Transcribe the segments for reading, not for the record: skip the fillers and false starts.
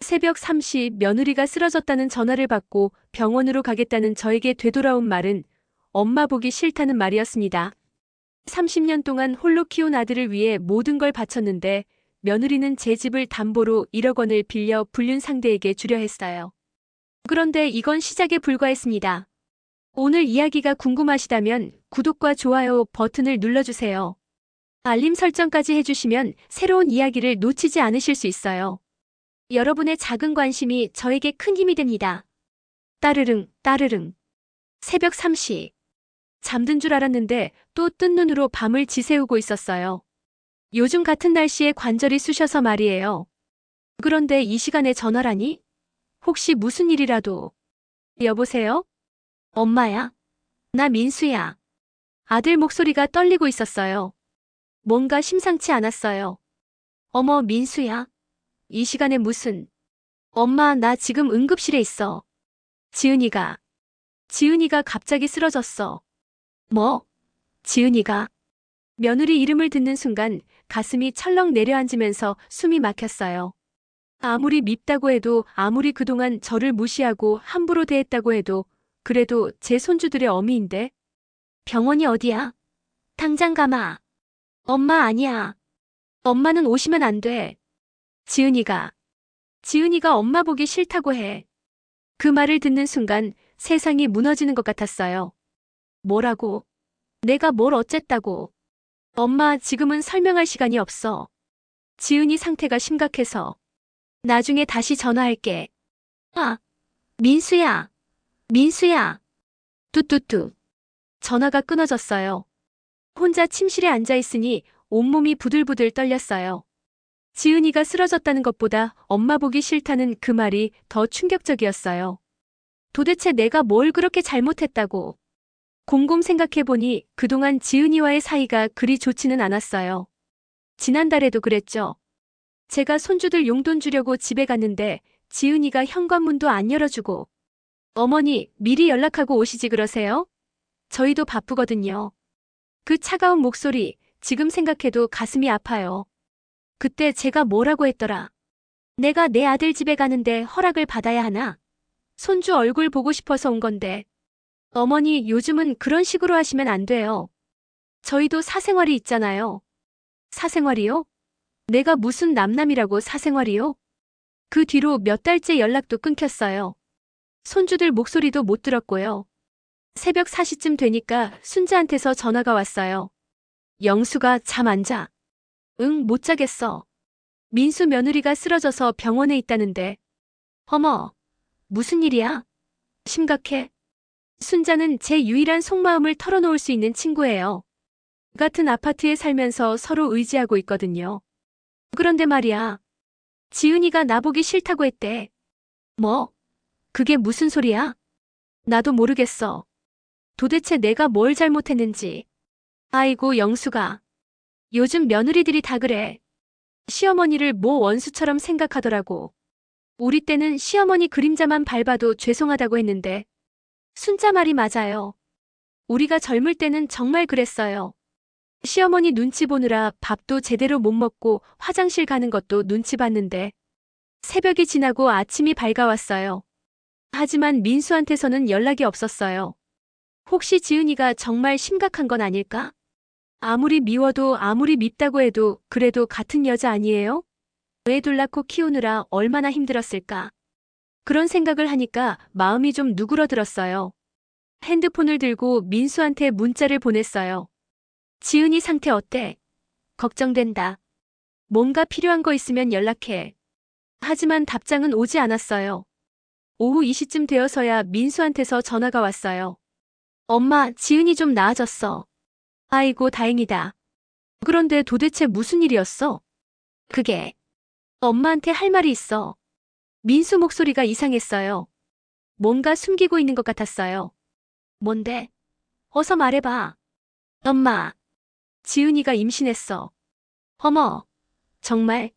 새벽 3시 며느리가 쓰러졌다는 전화를 받고 병원으로 가겠다는 저에게 되돌아온 말은 엄마 보기 싫다는 말이었습니다. 30년 동안 홀로 키운 아들을 위해 모든 걸 바쳤는데 며느리는 제 집을 담보로 1억 원을 빌려 불륜 상대에게 주려 했어요. 그런데 이건 시작에 불과했습니다. 오늘 이야기가 궁금하시다면 구독과 좋아요 버튼을 눌러주세요. 알림 설정까지 해주시면 새로운 이야기를 놓치지 않으실 수 있어요. 여러분의 작은 관심이 저에게 큰 힘이 됩니다. 따르릉, 따르릉. 새벽 3시. 잠든 줄 알았는데 또 뜬 눈으로 밤을 지새우고 있었어요. 요즘 같은 날씨에 관절이 쑤셔서 말이에요. 그런데 이 시간에 전화라니? 혹시 무슨 일이라도? 여보세요? 엄마야? 나 민수야. 아들 목소리가 떨리고 있었어요. 뭔가 심상치 않았어요. 어머, 민수야. 이 시간에 무슨? 엄마, 나 지금 응급실에 있어. 지은이가 갑자기 쓰러졌어. 뭐? 지은이가? 며느리 이름을 듣는 순간 가슴이 철렁 내려앉으면서 숨이 막혔어요. 아무리 밉다고 해도, 아무리 그동안 저를 무시하고 함부로 대했다고 해도, 그래도 제 손주들의 어미인데? 병원이 어디야? 당장 가마. 엄마 아니야. 엄마는 오시면 안 돼. 지은이가 엄마 보기 싫다고 해. 그 말을 듣는 순간 세상이 무너지는 것 같았어요. 뭐라고? 내가 뭘 어쨌다고? 엄마, 지금은 설명할 시간이 없어. 지은이 상태가 심각해서. 나중에 다시 전화할게. 아, 민수야. 민수야. 뚜뚜뚜. 전화가 끊어졌어요. 혼자 침실에 앉아 있으니 온몸이 부들부들 떨렸어요. 지은이가 쓰러졌다는 것보다 엄마 보기 싫다는 그 말이 더 충격적이었어요. 도대체 내가 뭘 그렇게 잘못했다고. 곰곰 생각해보니 그동안 지은이와의 사이가 그리 좋지는 않았어요. 지난달에도 그랬죠. 제가 손주들 용돈 주려고 집에 갔는데 지은이가 현관문도 안 열어주고. 어머니, 미리 연락하고 오시지 그러세요? 저희도 바쁘거든요. 그 차가운 목소리, 지금 생각해도 가슴이 아파요. 그때 제가 뭐라고 했더라. 내가 내 아들 집에 가는데 허락을 받아야 하나? 손주 얼굴 보고 싶어서 온 건데. 어머니, 요즘은 그런 식으로 하시면 안 돼요. 저희도 사생활이 있잖아요. 사생활이요? 내가 무슨 남남이라고 사생활이요? 그 뒤로 몇 달째 연락도 끊겼어요. 손주들 목소리도 못 들었고요. 새벽 4시쯤 되니까 순자한테서 전화가 왔어요. 영수가 잠 안 자. 응, 못 자겠어. 민수 며느리가 쓰러져서 병원에 있다는데. 어머, 무슨 일이야? 심각해. 순자는 제 유일한 속마음을 털어놓을 수 있는 친구예요. 같은 아파트에 살면서 서로 의지하고 있거든요. 그런데 말이야. 지은이가 나보기 싫다고 했대. 뭐? 그게 무슨 소리야? 나도 모르겠어. 도대체 내가 뭘 잘못했는지. 아이고, 영수가. 요즘 며느리들이 다 그래. 시어머니를 뭐 원수처럼 생각하더라고. 우리 때는 시어머니 그림자만 밟아도 죄송하다고 했는데. 순자 말이 맞아요. 우리가 젊을 때는 정말 그랬어요. 시어머니 눈치 보느라 밥도 제대로 못 먹고 화장실 가는 것도 눈치 봤는데. 새벽이 지나고 아침이 밝아왔어요. 하지만 민수한테서는 연락이 없었어요. 혹시 지은이가 정말 심각한 건 아닐까? 아무리 미워도 아무리 밉다고 해도 그래도 같은 여자 아니에요? 애 둘 낳고 키우느라 얼마나 힘들었을까? 그런 생각을 하니까 마음이 좀 누그러들었어요. 핸드폰을 들고 민수한테 문자를 보냈어요. 지은이 상태 어때? 걱정된다. 뭔가 필요한 거 있으면 연락해. 하지만 답장은 오지 않았어요. 오후 2시쯤 되어서야 민수한테서 전화가 왔어요. 엄마, 지은이 좀 나아졌어. 아이고, 다행이다. 그런데 도대체 무슨 일이었어? 그게. 엄마한테 할 말이 있어. 민수 목소리가 이상했어요. 뭔가 숨기고 있는 것 같았어요. 뭔데? 어서 말해봐. 엄마. 지은이가 임신했어. 어머. 정말?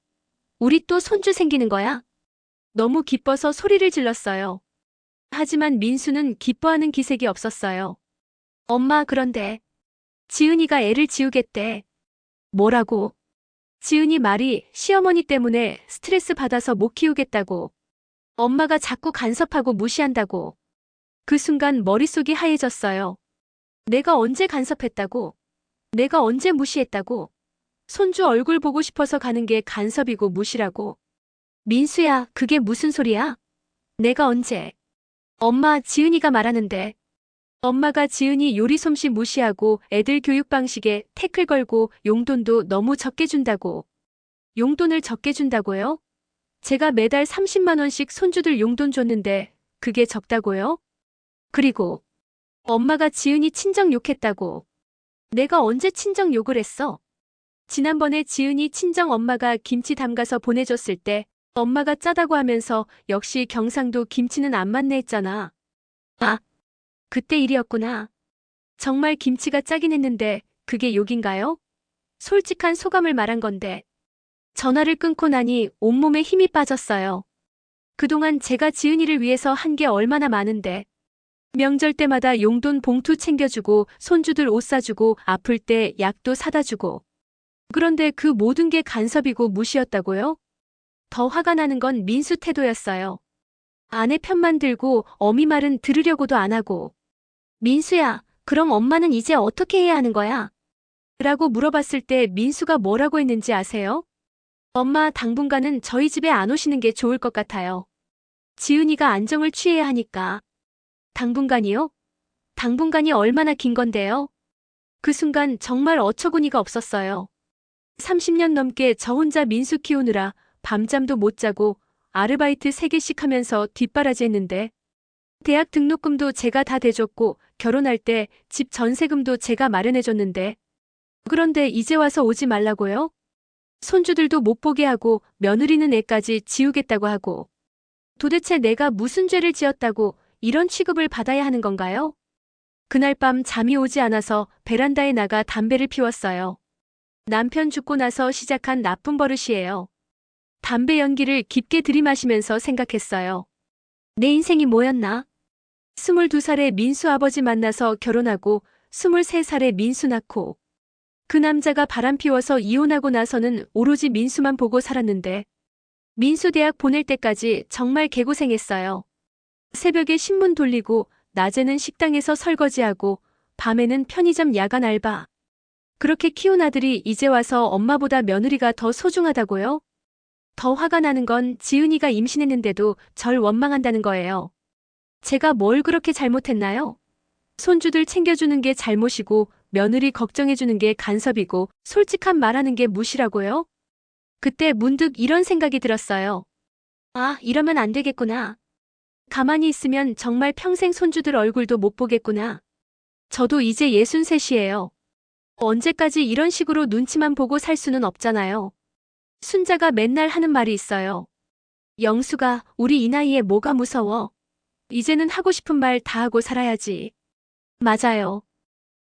우리 또 손주 생기는 거야? 너무 기뻐서 소리를 질렀어요. 하지만 민수는 기뻐하는 기색이 없었어요. 엄마, 그런데 지은이가 애를 지우겠대. 뭐라고? 지은이 말이 시어머니 때문에 스트레스 받아서 못 키우겠다고. 엄마가 자꾸 간섭하고 무시한다고. 그 순간 머릿속이 하얘졌어요. 내가 언제 간섭했다고? 내가 언제 무시했다고? 손주 얼굴 보고 싶어서 가는 게 간섭이고 무시라고. 민수야, 그게 무슨 소리야? 내가 언제? 엄마, 지은이가 말하는데. 엄마가 지은이 요리 솜씨 무시하고 애들 교육 방식에 태클 걸고 용돈도 너무 적게 준다고. 용돈을 적게 준다고요? 제가 매달 30만 원씩 손주들 용돈 줬는데 그게 적다고요? 그리고 엄마가 지은이 친정 욕했다고. 내가 언제 친정 욕을 했어? 지난번에 지은이 친정 엄마가 김치 담가서 보내줬을 때 엄마가 짜다고 하면서 역시 경상도 김치는 안 맞네 했잖아. 아, 그때 일이었구나. 정말 김치가 짜긴 했는데 그게 욕인가요? 솔직한 소감을 말한 건데. 전화를 끊고 나니 온몸에 힘이 빠졌어요. 그동안 제가 지은이를 위해서 한 게 얼마나 많은데. 명절 때마다 용돈 봉투 챙겨주고 손주들 옷 사주고 아플 때 약도 사다 주고. 그런데 그 모든 게 간섭이고 무시였다고요? 더 화가 나는 건 민수 태도였어요. 아내 편만 들고 어미 말은 들으려고도 안 하고. 민수야, 그럼 엄마는 이제 어떻게 해야 하는 거야? 라고 물어봤을 때 민수가 뭐라고 했는지 아세요? 엄마, 당분간은 저희 집에 안 오시는 게 좋을 것 같아요. 지은이가 안정을 취해야 하니까. 당분간이요? 당분간이 얼마나 긴 건데요? 그 순간 정말 어처구니가 없었어요. 30년 넘게 저 혼자 민수 키우느라 밤잠도 못 자고 아르바이트 3개씩 하면서 뒷바라지 했는데 대학 등록금도 제가 다 대줬고 결혼할 때 집 전세금도 제가 마련해줬는데 그런데 이제 와서 오지 말라고요? 손주들도 못 보게 하고 며느리는 애까지 지우겠다고 하고 도대체 내가 무슨 죄를 지었다고 이런 취급을 받아야 하는 건가요? 그날 밤 잠이 오지 않아서 베란다에 나가 담배를 피웠어요. 남편 죽고 나서 시작한 나쁜 버릇이에요. 담배 연기를 깊게 들이마시면서 생각했어요. 내 인생이 뭐였나? 22살에 민수 아버지 만나서 결혼하고 23살에 민수 낳고 그 남자가 바람 피워서 이혼하고 나서는 오로지 민수만 보고 살았는데 민수 대학 보낼 때까지 정말 개고생했어요. 새벽에 신문 돌리고 낮에는 식당에서 설거지하고 밤에는 편의점 야간 알바. 그렇게 키운 아들이 이제 와서 엄마보다 며느리가 더 소중하다고요? 더 화가 나는 건 지은이가 임신했는데도 절 원망한다는 거예요. 제가 뭘 그렇게 잘못했나요? 손주들 챙겨주는 게 잘못이고 며느리 걱정해주는 게 간섭이고 솔직한 말하는 게 무시라고요? 그때 문득 이런 생각이 들었어요. 아, 이러면 안 되겠구나. 가만히 있으면 정말 평생 손주들 얼굴도 못 보겠구나. 저도 이제 63이에요. 언제까지 이런 식으로 눈치만 보고 살 수는 없잖아요. 순자가 맨날 하는 말이 있어요. 영수가 우리 이 나이에 뭐가 무서워. 이제는 하고 싶은 말 다 하고 살아야지. 맞아요.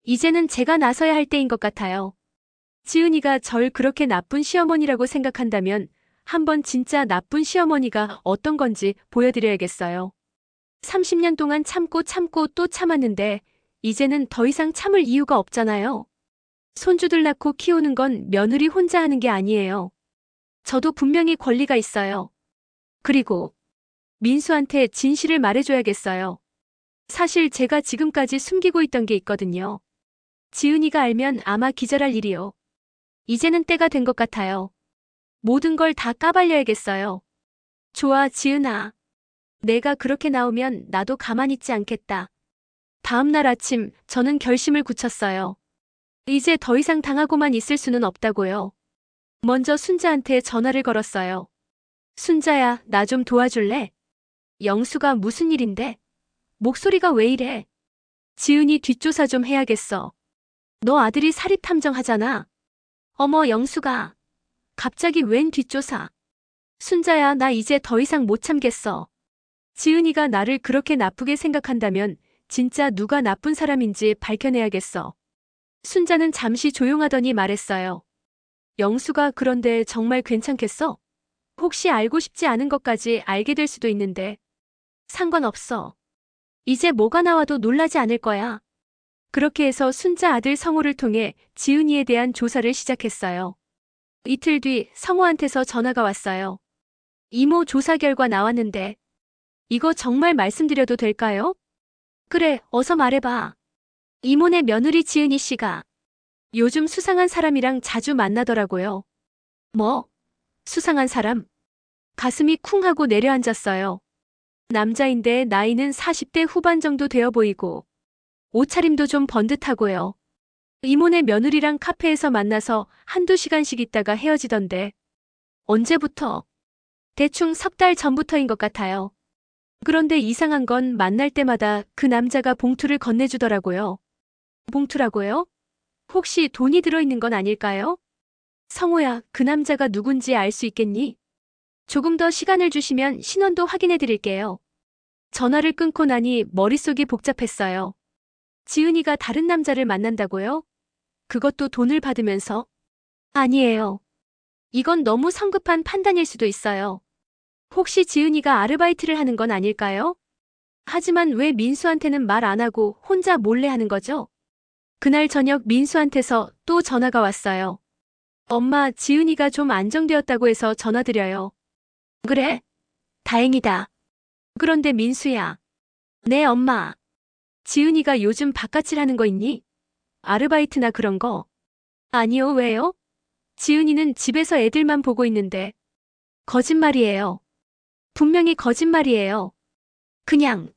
이제는 제가 나서야 할 때인 것 같아요. 지은이가 절 그렇게 나쁜 시어머니라고 생각한다면 한번 진짜 나쁜 시어머니가 어떤 건지 보여드려야겠어요. 30년 동안 참고 참고 또 참았는데 이제는 더 이상 참을 이유가 없잖아요. 손주들 낳고 키우는 건 며느리 혼자 하는 게 아니에요. 저도 분명히 권리가 있어요. 그리고 민수한테 진실을 말해줘야겠어요. 사실 제가 지금까지 숨기고 있던 게 있거든요. 지은이가 알면 아마 기절할 일이요. 이제는 때가 된 것 같아요. 모든 걸 다 까발려야겠어요. 좋아, 지은아. 내가 그렇게 나오면 나도 가만히 있지 않겠다. 다음 날 아침 저는 결심을 굳혔어요. 이제 더 이상 당하고만 있을 수는 없다고요. 먼저 순자한테 전화를 걸었어요. 순자야, 나 좀 도와줄래? 영수가 무슨 일인데? 목소리가 왜 이래? 지은이 뒷조사 좀 해야겠어. 너 아들이 사립탐정 하잖아. 어머, 영수가. 갑자기 웬 뒷조사? 순자야, 나 이제 더 이상 못 참겠어. 지은이가 나를 그렇게 나쁘게 생각한다면 진짜 누가 나쁜 사람인지 밝혀내야겠어. 순자는 잠시 조용하더니 말했어요. 영수가 그런데 정말 괜찮겠어? 혹시 알고 싶지 않은 것까지 알게 될 수도 있는데. 상관없어. 이제 뭐가 나와도 놀라지 않을 거야. 그렇게 해서 순자 아들 성호를 통해 지은이에 대한 조사를 시작했어요. 이틀 뒤 성호한테서 전화가 왔어요. 이모 조사 결과 나왔는데 이거 정말 말씀드려도 될까요? 그래, 어서 말해봐. 이모네 며느리 지은이 씨가 요즘 수상한 사람이랑 자주 만나더라고요. 뭐? 수상한 사람? 가슴이 쿵 하고 내려앉았어요. 남자인데 나이는 40대 후반 정도 되어 보이고 옷차림도 좀 번듯하고요. 이모네 며느리랑 카페에서 만나서 한두 시간씩 있다가 헤어지던데. 언제부터? 대충 석 달 전부터인 것 같아요. 그런데 이상한 건 만날 때마다 그 남자가 봉투를 건네주더라고요. 봉투라고요? 혹시 돈이 들어있는 건 아닐까요? 성호야, 그 남자가 누군지 알 수 있겠니? 조금 더 시간을 주시면 신원도 확인해 드릴게요. 전화를 끊고 나니 머릿속이 복잡했어요. 지은이가 다른 남자를 만난다고요? 그것도 돈을 받으면서? 아니에요. 이건 너무 성급한 판단일 수도 있어요. 혹시 지은이가 아르바이트를 하는 건 아닐까요? 하지만 왜 민수한테는 말 안 하고 혼자 몰래 하는 거죠? 그날 저녁 민수한테서 또 전화가 왔어요. 엄마, 지은이가 좀 안정되었다고 해서 전화드려요. 그래? 다행이다. 그런데 민수야. 네, 엄마. 지은이가 요즘 바깥일 하는 거 있니? 아르바이트나 그런 거? 아니요, 왜요? 지은이는 집에서 애들만 보고 있는데. 거짓말이에요. 분명히 거짓말이에요. 그냥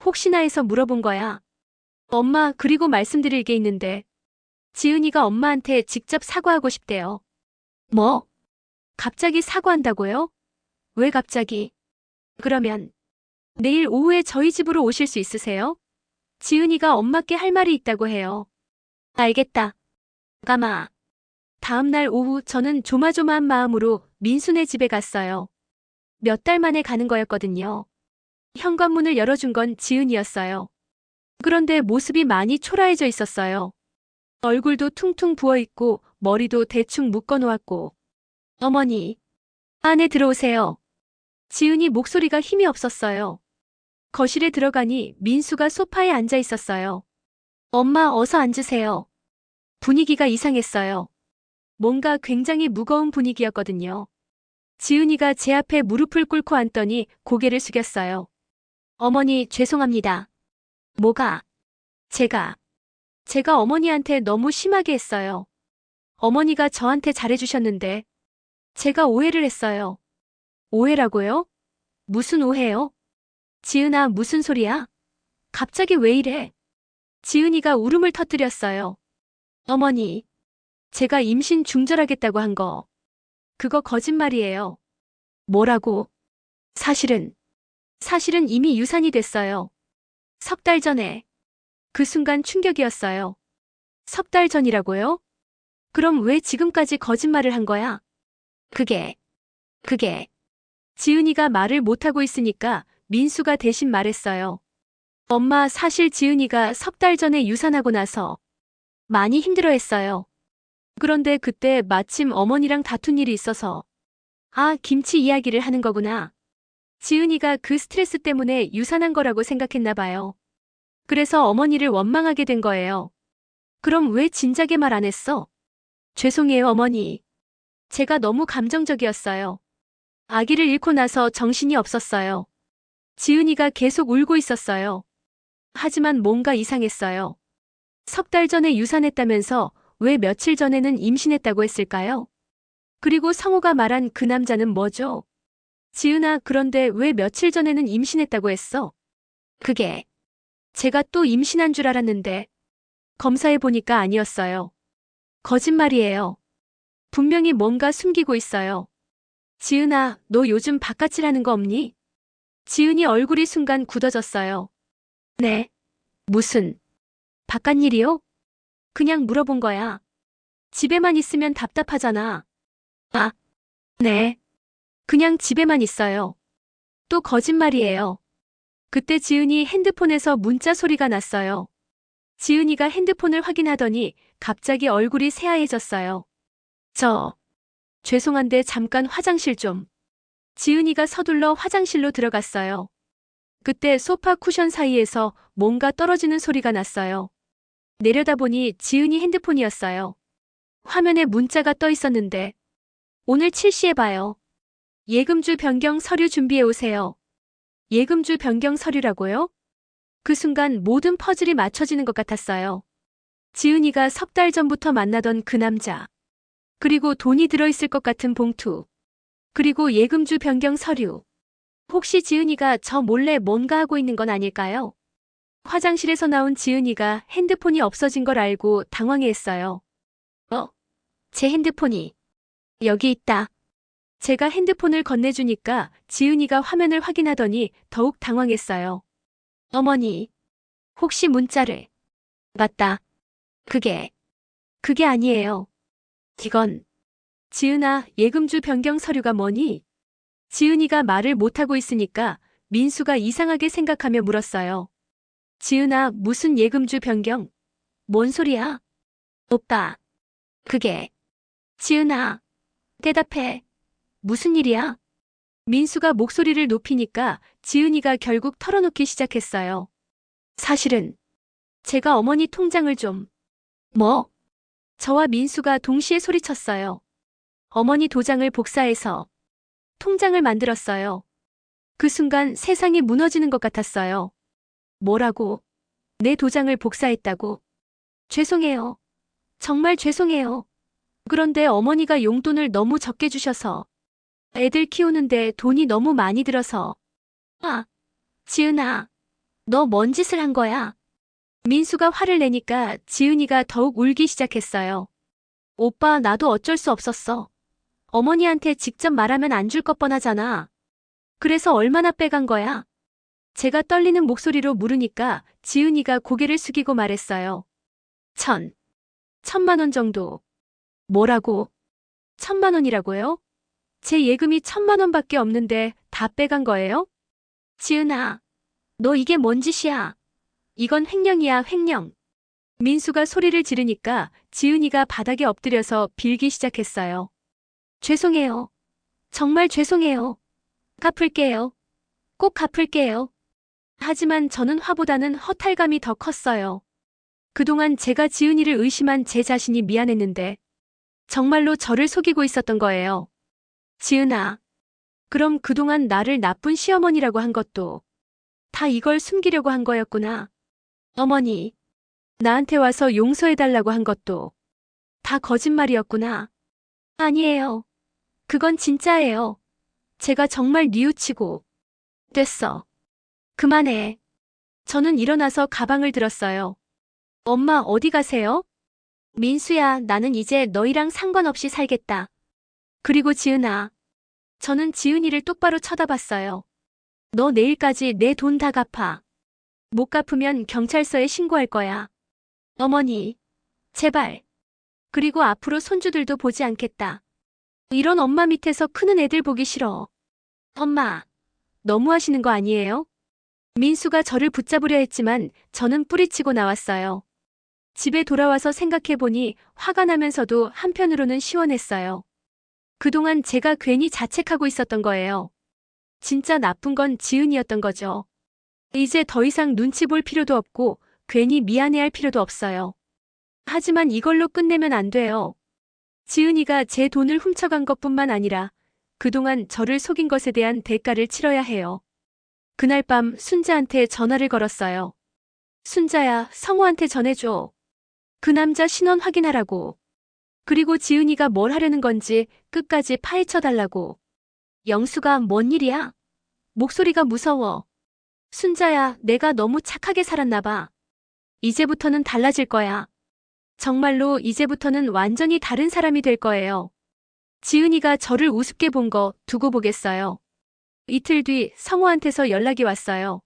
혹시나 해서 물어본 거야. 엄마, 그리고 말씀드릴 게 있는데 지은이가 엄마한테 직접 사과하고 싶대요. 뭐? 갑자기 사과한다고요? 왜 갑자기? 그러면 내일 오후에 저희 집으로 오실 수 있으세요? 지은이가 엄마께 할 말이 있다고 해요. 알겠다. 까마. 다음 날 오후 저는 조마조마한 마음으로 민수네 집에 갔어요. 몇 달 만에 가는 거였거든요. 현관문을 열어준 건 지은이었어요. 그런데 모습이 많이 초라해져 있었어요. 얼굴도 퉁퉁 부어있고 머리도 대충 묶어놓았고. 어머니, 안에 들어오세요. 지은이 목소리가 힘이 없었어요. 거실에 들어가니 민수가 소파에 앉아 있었어요. 엄마, 어서 앉으세요. 분위기가 이상했어요. 뭔가 굉장히 무거운 분위기였거든요. 지은이가 제 앞에 무릎을 꿇고 앉더니 고개를 숙였어요. 어머니, 죄송합니다. 뭐가? 제가 어머니한테 너무 심하게 했어요. 어머니가 저한테 잘해주셨는데 제가 오해를 했어요. 오해라고요? 무슨 오해요? 지은아, 무슨 소리야? 갑자기 왜 이래? 지은이가 울음을 터뜨렸어요. 어머니, 제가 임신 중절하겠다고 한 거. 그거 거짓말이에요. 뭐라고? 사실은 이미 유산이 됐어요. 석 달 전에. 그 순간 충격이었어요. 석 달 전이라고요? 그럼 왜 지금까지 거짓말을 한 거야? 그게. 지은이가 말을 못하고 있으니까 민수가 대신 말했어요. 엄마, 사실 지은이가 석 달 전에 유산하고 나서 많이 힘들어했어요. 그런데 그때 마침 어머니랑 다툰 일이 있어서. 아, 김치 이야기를 하는 거구나. 지은이가 그 스트레스 때문에 유산한 거라고 생각했나 봐요. 그래서 어머니를 원망하게 된 거예요. 그럼 왜 진작에 말 안 했어? 죄송해요, 어머니. 제가 너무 감정적이었어요. 아기를 잃고 나서 정신이 없었어요. 지은이가 계속 울고 있었어요. 하지만 뭔가 이상했어요. 석 달 전에 유산했다면서 왜 며칠 전에는 임신했다고 했을까요? 그리고 성호가 말한 그 남자는 뭐죠? 지은아, 그런데 왜 며칠 전에는 임신했다고 했어? 그게 제가 또 임신한 줄 알았는데 검사해 보니까 아니었어요. 거짓말이에요. 분명히 뭔가 숨기고 있어요. 지은아, 너 요즘 바깥일 하는 거 없니? 지은이 얼굴이 순간 굳어졌어요. 네. 무슨 바깥일이요? 그냥 물어본 거야. 집에만 있으면 답답하잖아. 아, 네. 그냥 집에만 있어요. 또 거짓말이에요. 그때 지은이 핸드폰에서 문자 소리가 났어요. 지은이가 핸드폰을 확인하더니 갑자기 얼굴이 새하얘졌어요. 죄송한데 잠깐 화장실 좀. 지은이가 서둘러 화장실로 들어갔어요. 그때 소파 쿠션 사이에서 뭔가 떨어지는 소리가 났어요. 내려다보니 지은이 핸드폰이었어요. 화면에 문자가 떠 있었는데 오늘 7시에 봐요. 예금주 변경 서류 준비해 오세요. 예금주 변경 서류라고요? 그 순간 모든 퍼즐이 맞춰지는 것 같았어요. 지은이가 석 달 전부터 만나던 그 남자. 그리고 돈이 들어있을 것 같은 봉투. 그리고 예금주 변경 서류. 혹시 지은이가 저 몰래 뭔가 하고 있는 건 아닐까요? 화장실에서 나온 지은이가 핸드폰이 없어진 걸 알고 당황해했어요. 제 핸드폰이 여기 있다. 제가 핸드폰을 건네주니까 지은이가 화면을 확인하더니 더욱 당황했어요. 어머니, 혹시 문자를. 맞다. 그게 아니에요. 이건. 지은아, 예금주 변경 서류가 뭐니? 지은이가 말을 못하고 있으니까 민수가 이상하게 생각하며 물었어요. 지은아, 무슨 예금주 변경? 뭔 소리야? 오빠. 그게. 지은아, 대답해. 무슨 일이야? 민수가 목소리를 높이니까 지은이가 결국 털어놓기 시작했어요. 사실은 제가 어머니 통장을 좀. 뭐? 저와 민수가 동시에 소리쳤어요. 어머니 도장을 복사해서 통장을 만들었어요. 그 순간 세상이 무너지는 것 같았어요. 뭐라고? 내 도장을 복사했다고? 죄송해요. 정말 죄송해요. 그런데 어머니가 용돈을 너무 적게 주셔서 애들 키우는데 돈이 너무 많이 들어서. 아, 지은아, 너 뭔 짓을 한 거야? 민수가 화를 내니까 지은이가 더욱 울기 시작했어요. 오빠, 나도 어쩔 수 없었어. 어머니한테 직접 말하면 안 줄 것 뻔하잖아. 그래서 얼마나 빼간 거야? 제가 떨리는 목소리로 물으니까 지은이가 고개를 숙이고 말했어요. 1,000만 원 정도. 뭐라고? 1,000만 원이라고요? 제 예금이 1,000만 원밖에 없는데 다 빼간 거예요? 지은아, 너 이게 뭔 짓이야? 이건 횡령이야, 횡령. 민수가 소리를 지르니까 지은이가 바닥에 엎드려서 빌기 시작했어요. 죄송해요. 정말 죄송해요. 갚을게요. 꼭 갚을게요. 하지만 저는 화보다는 허탈감이 더 컸어요. 그동안 제가 지은이를 의심한 제 자신이 미안했는데 정말로 저를 속이고 있었던 거예요. 지은아, 그럼 그동안 나를 나쁜 시어머니라고 한 것도 다 이걸 숨기려고 한 거였구나. 어머니, 나한테 와서 용서해달라고 한 것도 다 거짓말이었구나. 아니에요. 그건 진짜예요. 제가 정말 뉘우치고. 됐어. 그만해. 저는 일어나서 가방을 들었어요. 엄마, 어디 가세요? 민수야, 나는 이제 너희랑 상관없이 살겠다. 그리고 지은아. 저는 지은이를 똑바로 쳐다봤어요. 너 내일까지 내 돈 다 갚아. 못 갚으면 경찰서에 신고할 거야. 어머니, 제발. 그리고 앞으로 손주들도 보지 않겠다. 이런 엄마 밑에서 크는 애들 보기 싫어. 엄마, 너무하시는 거 아니에요? 민수가 저를 붙잡으려 했지만 저는 뿌리치고 나왔어요. 집에 돌아와서 생각해보니 화가 나면서도 한편으로는 시원했어요. 그동안 제가 괜히 자책하고 있었던 거예요. 진짜 나쁜 건 지은이었던 거죠. 이제 더 이상 눈치 볼 필요도 없고 괜히 미안해할 필요도 없어요. 하지만 이걸로 끝내면 안 돼요. 지은이가 제 돈을 훔쳐간 것뿐만 아니라 그동안 저를 속인 것에 대한 대가를 치러야 해요. 그날 밤 순자한테 전화를 걸었어요. 순자야, 성호한테 전해줘. 그 남자 신원 확인하라고. 그리고 지은이가 뭘 하려는 건지 끝까지 파헤쳐달라고. 영수가 뭔 일이야? 목소리가 무서워. 순자야, 내가 너무 착하게 살았나 봐. 이제부터는 달라질 거야. 정말로 이제부터는 완전히 다른 사람이 될 거예요. 지은이가 저를 우습게 본 거 두고 보겠어요. 이틀 뒤 성호한테서 연락이 왔어요.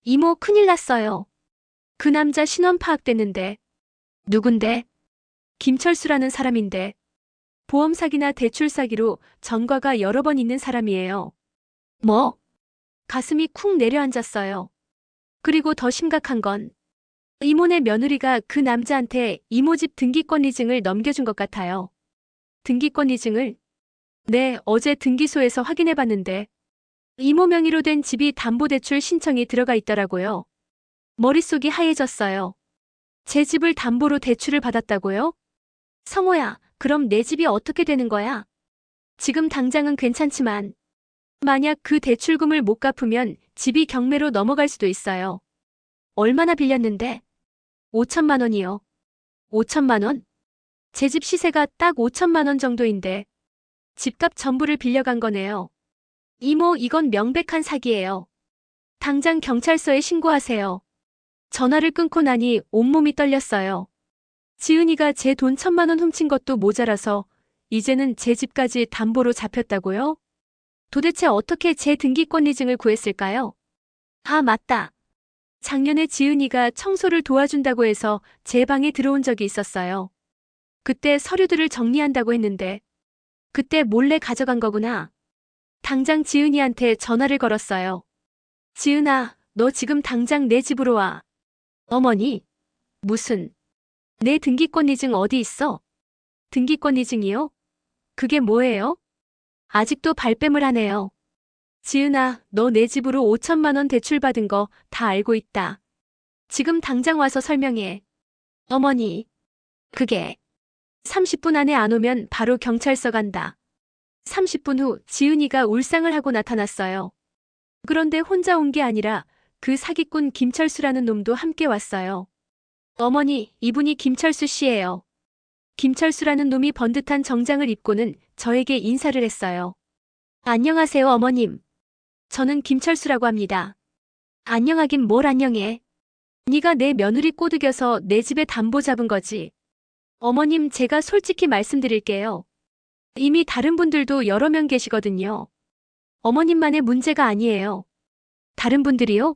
이모, 큰일 났어요. 그 남자 신원 파악됐는데. 누군데? 김철수라는 사람인데. 보험 사기나 대출 사기로 전과가 여러 번 있는 사람이에요. 뭐? 가슴이 쿵 내려앉았어요. 그리고 더 심각한 건 이모네 며느리가 그 남자한테 이모 집 등기권 리증을 넘겨준 것 같아요. 등기권 리증을? 네, 어제 등기소에서 확인해봤는데 이모 명의로 된 집이 담보대출 신청이 들어가 있더라고요. 머릿속이 하얘졌어요. 제 집을 담보로 대출을 받았다고요? 성호야, 그럼 내 집이 어떻게 되는 거야? 지금 당장은 괜찮지만 만약 그 대출금을 못 갚으면 집이 경매로 넘어갈 수도 있어요. 얼마나 빌렸는데? 5천만 원이요. 5천만 원? 제 집 시세가 딱 5천만 원 정도인데 집값 전부를 빌려간 거네요. 이모, 이건 명백한 사기예요. 당장 경찰서에 신고하세요. 전화를 끊고 나니 온몸이 떨렸어요. 지은이가 제 돈 1천만 원 훔친 것도 모자라서 이제는 제 집까지 담보로 잡혔다고요? 도대체 어떻게 제 등기권 리증을 구했을까요? 아, 맞다. 작년에 지은이가 청소를 도와준다고 해서 제 방에 들어온 적이 있었어요. 그때 서류들을 정리한다고 했는데 그때 몰래 가져간 거구나. 당장 지은이한테 전화를 걸었어요. 지은아, 너 지금 당장 내 집으로 와. 어머니, 무슨, 내 등기권 리증 어디 있어? 등기권 리증이요? 그게 뭐예요? 아직도 발뺌을 하네요. 지은아, 너 내 집으로 5천만 원 대출받은 거 다 알고 있다. 지금 당장 와서 설명해. 어머니, 그게 30분 안에 안 오면 바로 경찰서 간다. 30분 후 지은이가 울상을 하고 나타났어요. 그런데 혼자 온 게 아니라 그 사기꾼 김철수라는 놈도 함께 왔어요. 어머니, 이분이 김철수 씨예요. 김철수라는 놈이 번듯한 정장을 입고는 저에게 인사를 했어요. 안녕하세요, 어머님. 저는 김철수라고 합니다. 안녕하긴 뭘 안녕해. 네가 내 며느리 꼬드겨서 내 집에 담보 잡은 거지. 어머님, 제가 솔직히 말씀드릴게요. 이미 다른 분들도 여러 명 계시거든요. 어머님만의 문제가 아니에요. 다른 분들이요?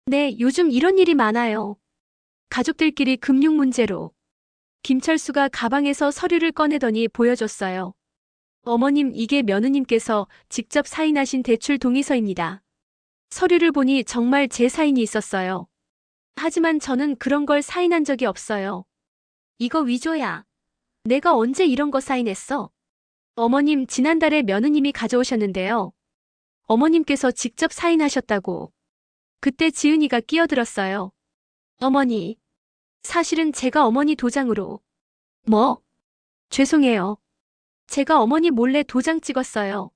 네, 요즘 이런 일이 많아요. 가족들끼리 금융 문제로. 김철수가 가방에서 서류를 꺼내더니 보여줬어요. 어머님, 이게 며느님께서 직접 사인하신 대출 동의서입니다. 서류를 보니 정말 제 사인이 있었어요. 하지만 저는 그런 걸 사인한 적이 없어요. 이거 위조야. 내가 언제 이런 거 사인했어? 어머님, 지난달에 며느님이 가져오셨는데요. 어머님께서 직접 사인하셨다고. 그때 지은이가 끼어들었어요. 어머니, 사실은 제가 어머니 도장으로. 뭐? 죄송해요. 제가 어머니 몰래 도장 찍었어요.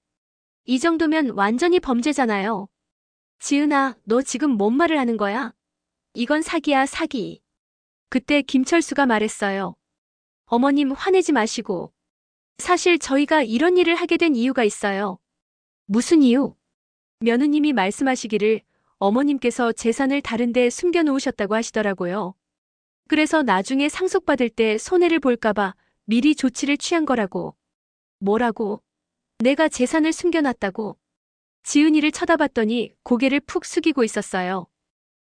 이 정도면 완전히 범죄잖아요. 지은아, 너 지금 뭔 말을 하는 거야? 이건 사기야, 사기. 그때 김철수가 말했어요. 어머님, 화내지 마시고. 사실 저희가 이런 일을 하게 된 이유가 있어요. 무슨 이유? 며느님이 말씀하시기를 어머님께서 재산을 다른 데 숨겨놓으셨다고 하시더라고요. 그래서 나중에 상속받을 때 손해를 볼까봐 미리 조치를 취한 거라고. 뭐라고? 내가 재산을 숨겨놨다고. 지은이를 쳐다봤더니 고개를 푹 숙이고 있었어요.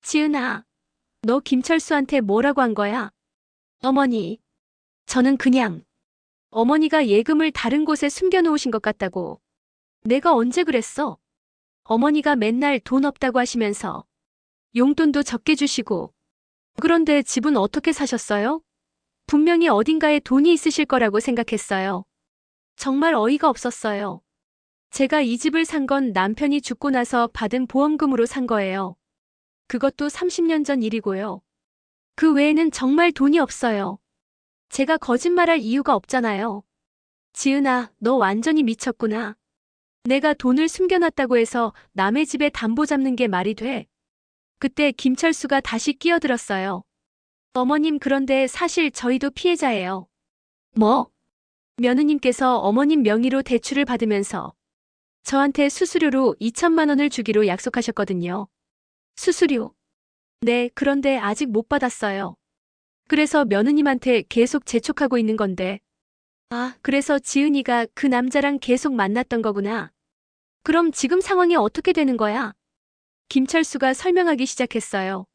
지은아, 너 김철수한테 뭐라고 한 거야? 어머니, 저는 그냥 어머니가 예금을 다른 곳에 숨겨놓으신 것 같다고. 내가 언제 그랬어? 어머니가 맨날 돈 없다고 하시면서 용돈도 적게 주시고. 그런데 집은 어떻게 사셨어요? 분명히 어딘가에 돈이 있으실 거라고 생각했어요. 정말 어이가 없었어요. 제가 이 집을 산 건 남편이 죽고 나서 받은 보험금으로 산 거예요. 그것도 30년 전 일이고요. 그 외에는 정말 돈이 없어요. 제가 거짓말할 이유가 없잖아요. 지은아, 너 완전히 미쳤구나. 내가 돈을 숨겨놨다고 해서 남의 집에 담보 잡는 게 말이 돼? 그때 김철수가 다시 끼어들었어요. 어머님, 그런데 사실 저희도 피해자예요. 뭐? 며느님께서 어머님 명의로 대출을 받으면서 저한테 수수료로 2천만 원을 주기로 약속하셨거든요. 수수료? 네, 그런데 아직 못 받았어요. 그래서 며느님한테 계속 재촉하고 있는 건데. 아, 그래서 지은이가 그 남자랑 계속 만났던 거구나. 그럼 지금 상황이 어떻게 되는 거야? 김철수가 설명하기 시작했어요.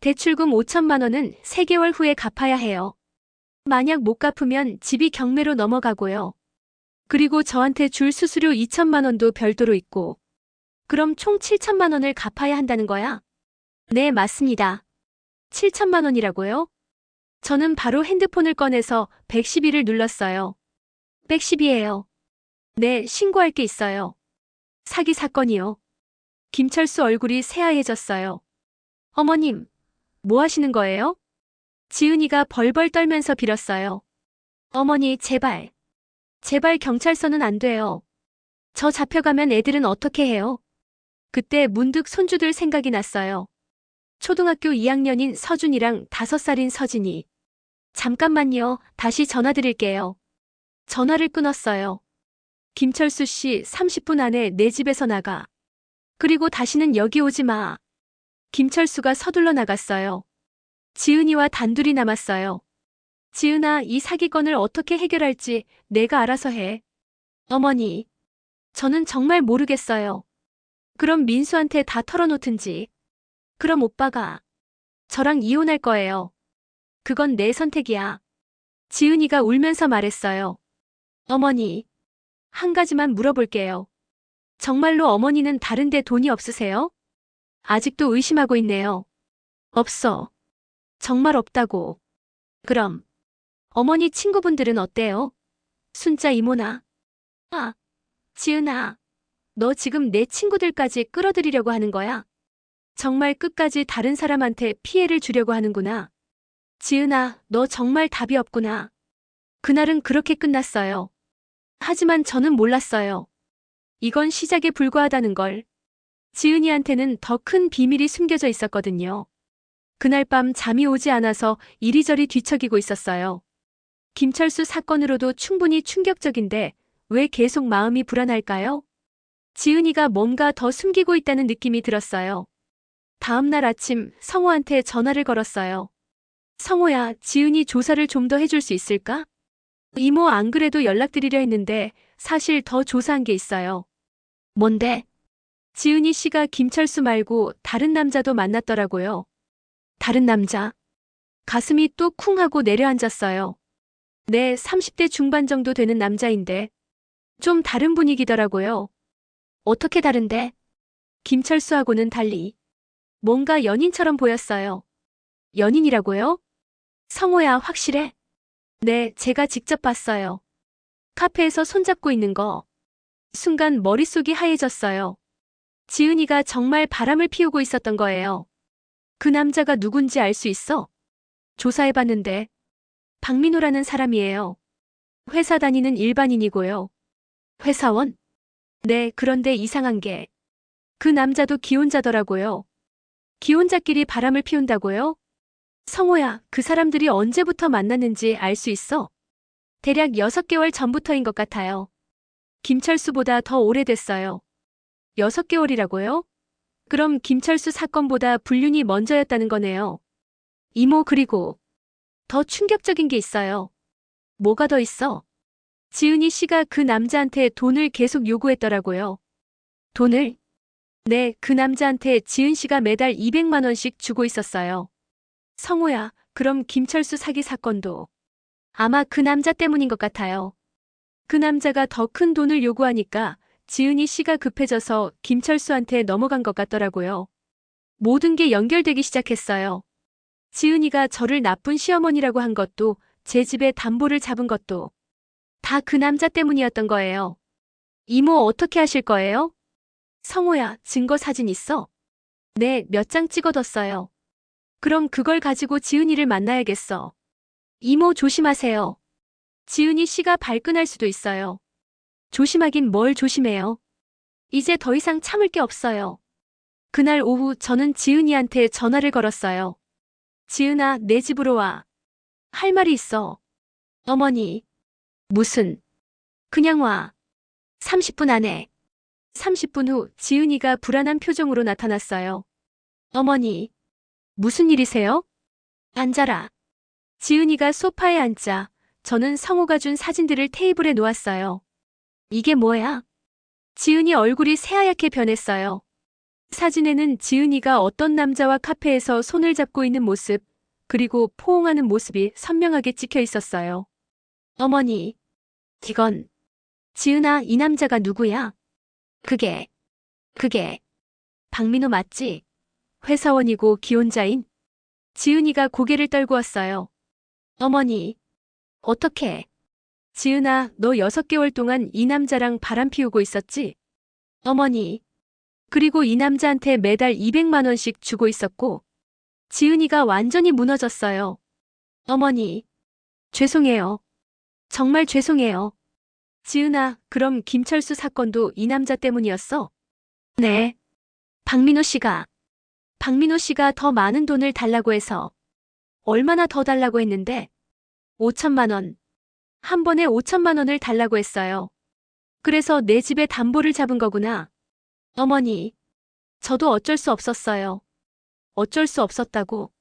대출금 5천만 원은 3개월 후에 갚아야 해요. 만약 못 갚으면 집이 경매로 넘어가고요. 그리고 저한테 줄 수수료 2천만 원도 별도로 있고. 그럼 총 7천만 원을 갚아야 한다는 거야? 네, 맞습니다. 7천만 원이라고요? 저는 바로 핸드폰을 꺼내서 112를 눌렀어요. 112예요. 네, 신고할 게 있어요. 사기 사건이요. 김철수 얼굴이 새하얘졌어요. 어머님, 뭐 하시는 거예요? 지은이가 벌벌 떨면서 빌었어요. 어머니, 제발. 제발 경찰서는 안 돼요. 저 잡혀가면 애들은 어떻게 해요? 그때 문득 손주들 생각이 났어요. 초등학교 2학년인 서준이랑 5살인 서진이. 잠깐만요. 다시 전화 드릴게요. 전화를 끊었어요. 김철수 씨 30분 안에 내 집에서 나가. 그리고 다시는 여기 오지 마. 김철수가 서둘러 나갔어요. 지은이와 단둘이 남았어요. 지은아, 이 사기건을 어떻게 해결할지 내가 알아서 해. 어머니, 저는 정말 모르겠어요. 그럼 민수한테 다 털어놓든지. 그럼 오빠가 저랑 이혼할 거예요. 그건 내 선택이야. 지은이가 울면서 말했어요. 어머니, 한 가지만 물어볼게요. 정말로 어머니는 다른데 돈이 없으세요? 아직도 의심하고 있네요. 없어. 정말 없다고. 그럼 어머니 친구분들은 어때요? 순자 이모나. 아, 지은아, 너 지금 내 친구들까지 끌어들이려고 하는 거야? 정말 끝까지 다른 사람한테 피해를 주려고 하는구나. 지은아, 너 정말 답이 없구나. 그날은 그렇게 끝났어요. 하지만 저는 몰랐어요. 이건 시작에 불과하다는 걸. 지은이한테는 더 큰 비밀이 숨겨져 있었거든요. 그날 밤 잠이 오지 않아서 이리저리 뒤척이고 있었어요. 김철수 사건으로도 충분히 충격적인데 왜 계속 마음이 불안할까요? 지은이가 뭔가 더 숨기고 있다는 느낌이 들었어요. 다음 날 아침 성호한테 전화를 걸었어요. 성호야, 지은이 조사를 좀 더 해줄 수 있을까? 이모 안 그래도 연락드리려 했는데 사실 더 조사한 게 있어요. 뭔데? 지은이 씨가 김철수 말고 다른 남자도 만났더라고요. 다른 남자? 가슴이 또 쿵 하고 내려앉았어요. 네, 30대 중반 정도 되는 남자인데 좀 다른 분위기더라고요. 어떻게 다른데? 김철수하고는 달리 뭔가 연인처럼 보였어요. 연인이라고요? 성호야, 확실해? 네, 제가 직접 봤어요. 카페에서 손잡고 있는 거. 순간 머릿속이 하얘졌어요. 지은이가 정말 바람을 피우고 있었던 거예요. 그 남자가 누군지 알 수 있어? 조사해봤는데 박민호라는 사람이에요. 회사 다니는 일반인이고요. 회사원? 네, 그런데 이상한 게 그 남자도 기혼자더라고요. 기혼자끼리 바람을 피운다고요? 성호야, 그 사람들이 언제부터 만났는지 알 수 있어? 대략 6개월 전부터인 것 같아요. 김철수보다 더 오래됐어요. 6개월이라고요? 그럼 김철수 사건보다 불륜이 먼저였다는 거네요. 이모, 그리고 더 충격적인 게 있어요. 뭐가 더 있어? 지은이 씨가 그 남자한테 돈을 계속 요구했더라고요. 돈을? 네, 그 남자한테 지은 씨가 매달 200만 원씩 주고 있었어요. 성호야, 그럼 김철수 사기 사건도 아마 그 남자 때문인 것 같아요. 그 남자가 더 큰 돈을 요구하니까 지은이 씨가 급해져서 김철수한테 넘어간 것 같더라고요. 모든 게 연결되기 시작했어요. 지은이가 저를 나쁜 시어머니라고 한 것도 제 집에 담보를 잡은 것도 다 그 남자 때문이었던 거예요. 이모 어떻게 하실 거예요? 성호야, 증거 사진 있어? 네, 몇 장 찍어뒀어요. 그럼 그걸 가지고 지은이를 만나야겠어. 이모 조심하세요. 지은이 씨가 발끈할 수도 있어요. 조심하긴 뭘 조심해요. 이제 더 이상 참을 게 없어요. 그날 오후 저는 지은이한테 전화를 걸었어요. 지은아, 내 집으로 와. 할 말이 있어. 어머니. 무슨? 그냥 와. 30분 안에. 30분 후 지은이가 불안한 표정으로 나타났어요. 어머니. 무슨 일이세요? 앉아라. 지은이가 소파에 앉자 저는 성호가 준 사진들을 테이블에 놓았어요. 이게 뭐야? 지은이 얼굴이 새하얗게 변했어요. 사진에는 지은이가 어떤 남자와 카페에서 손을 잡고 있는 모습, 그리고 포옹하는 모습이 선명하게 찍혀 있었어요. 어머니, 이건, 지은아, 이 남자가 누구야? 그게, 박민호 맞지? 회사원이고 기혼자인? 지은이가 고개를 떨고 왔어요. 어머니, 어떻게? 지은아, 너 6개월 동안 이 남자랑 바람 피우고 있었지? 어머니, 그리고 이 남자한테 매달 200만 원씩 주고 있었고, 지은이가 완전히 무너졌어요. 어머니, 죄송해요. 정말 죄송해요. 지은아, 그럼 김철수 사건도 이 남자 때문이었어? 네. 박민호 씨가 더 많은 돈을 달라고 해서. 얼마나 더 달라고 했는데? 5천만 원. 한 번에 5천만 원을 달라고 했어요. 그래서 내 집에 담보를 잡은 거구나. 어머니, 저도 어쩔 수 없었어요. 어쩔 수 없었다고.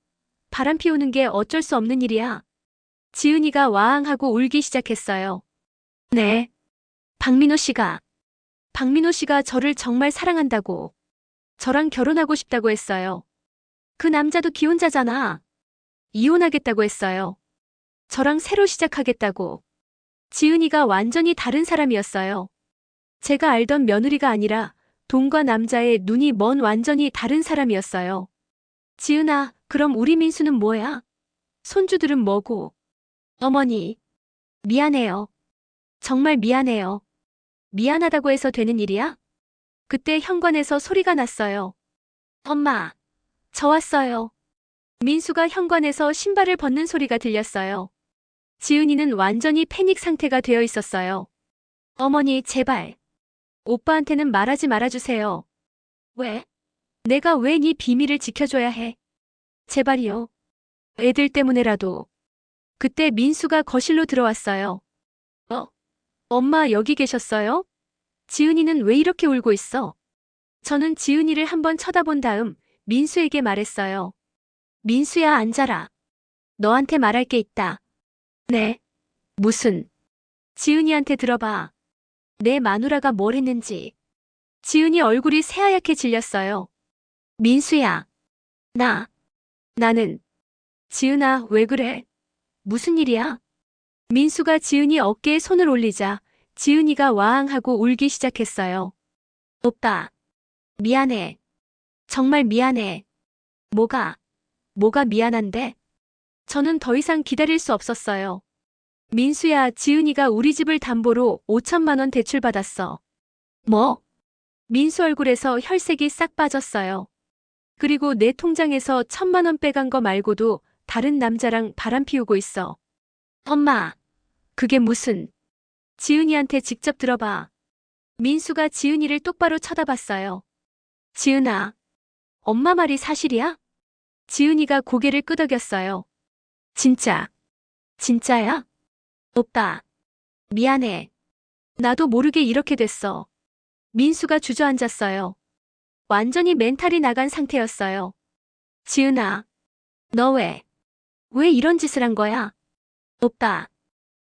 바람 피우는 게 어쩔 수 없는 일이야. 지은이가 와앙하고 울기 시작했어요. 네. 박민호 씨가 저를 정말 사랑한다고. 저랑 결혼하고 싶다고 했어요. 그 남자도 기혼자잖아. 이혼하겠다고 했어요. 저랑 새로 시작하겠다고. 지은이가 완전히 다른 사람이었어요. 제가 알던 며느리가 아니라 돈과 남자의 눈이 먼 완전히 다른 사람이었어요. 지은아, 그럼 우리 민수는 뭐야? 손주들은 뭐고? 어머니, 미안해요. 정말 미안해요. 미안하다고 해서 되는 일이야? 그때 현관에서 소리가 났어요. 엄마, 저 왔어요. 민수가 현관에서 신발을 벗는 소리가 들렸어요. 지은이는 완전히 패닉 상태가 되어 있었어요. 어머니, 제발. 오빠한테는 말하지 말아주세요. 왜? 내가 왜 네 비밀을 지켜줘야 해? 제발이요. 애들 때문에라도. 그때 민수가 거실로 들어왔어요. 엄마 여기 계셨어요? 지은이는 왜 이렇게 울고 있어? 저는 지은이를 한번 쳐다본 다음 민수에게 말했어요. 민수야, 앉아라. 너한테 말할 게 있다. 네. 무슨? 지은이한테 들어봐. 내 마누라가 뭘 했는지. 지은이 얼굴이 새하얗게 질렸어요. 민수야. 나는. 지은아, 왜 그래? 무슨 일이야? 민수가 지은이 어깨에 손을 올리자 지은이가 와앙하고 울기 시작했어요. 오빠. 미안해. 정말 미안해. 뭐가 미안한데? 저는 더 이상 기다릴 수 없었어요. 민수야, 지은이가 우리 집을 담보로 5천만 원 대출받았어. 뭐? 민수 얼굴에서 혈색이 싹 빠졌어요. 그리고 내 통장에서 1,000만 원 빼간 거 말고도 다른 남자랑 바람 피우고 있어. 엄마, 그게 무슨? 지은이한테 직접 들어봐. 민수가 지은이를 똑바로 쳐다봤어요. 지은아, 엄마 말이 사실이야? 지은이가 고개를 끄덕였어요. 진짜야? 오빠, 미안해. 나도 모르게 이렇게 됐어. 민수가 주저앉았어요. 완전히 멘탈이 나간 상태였어요. 지은아, 너 왜 이런 짓을 한 거야? 오빠,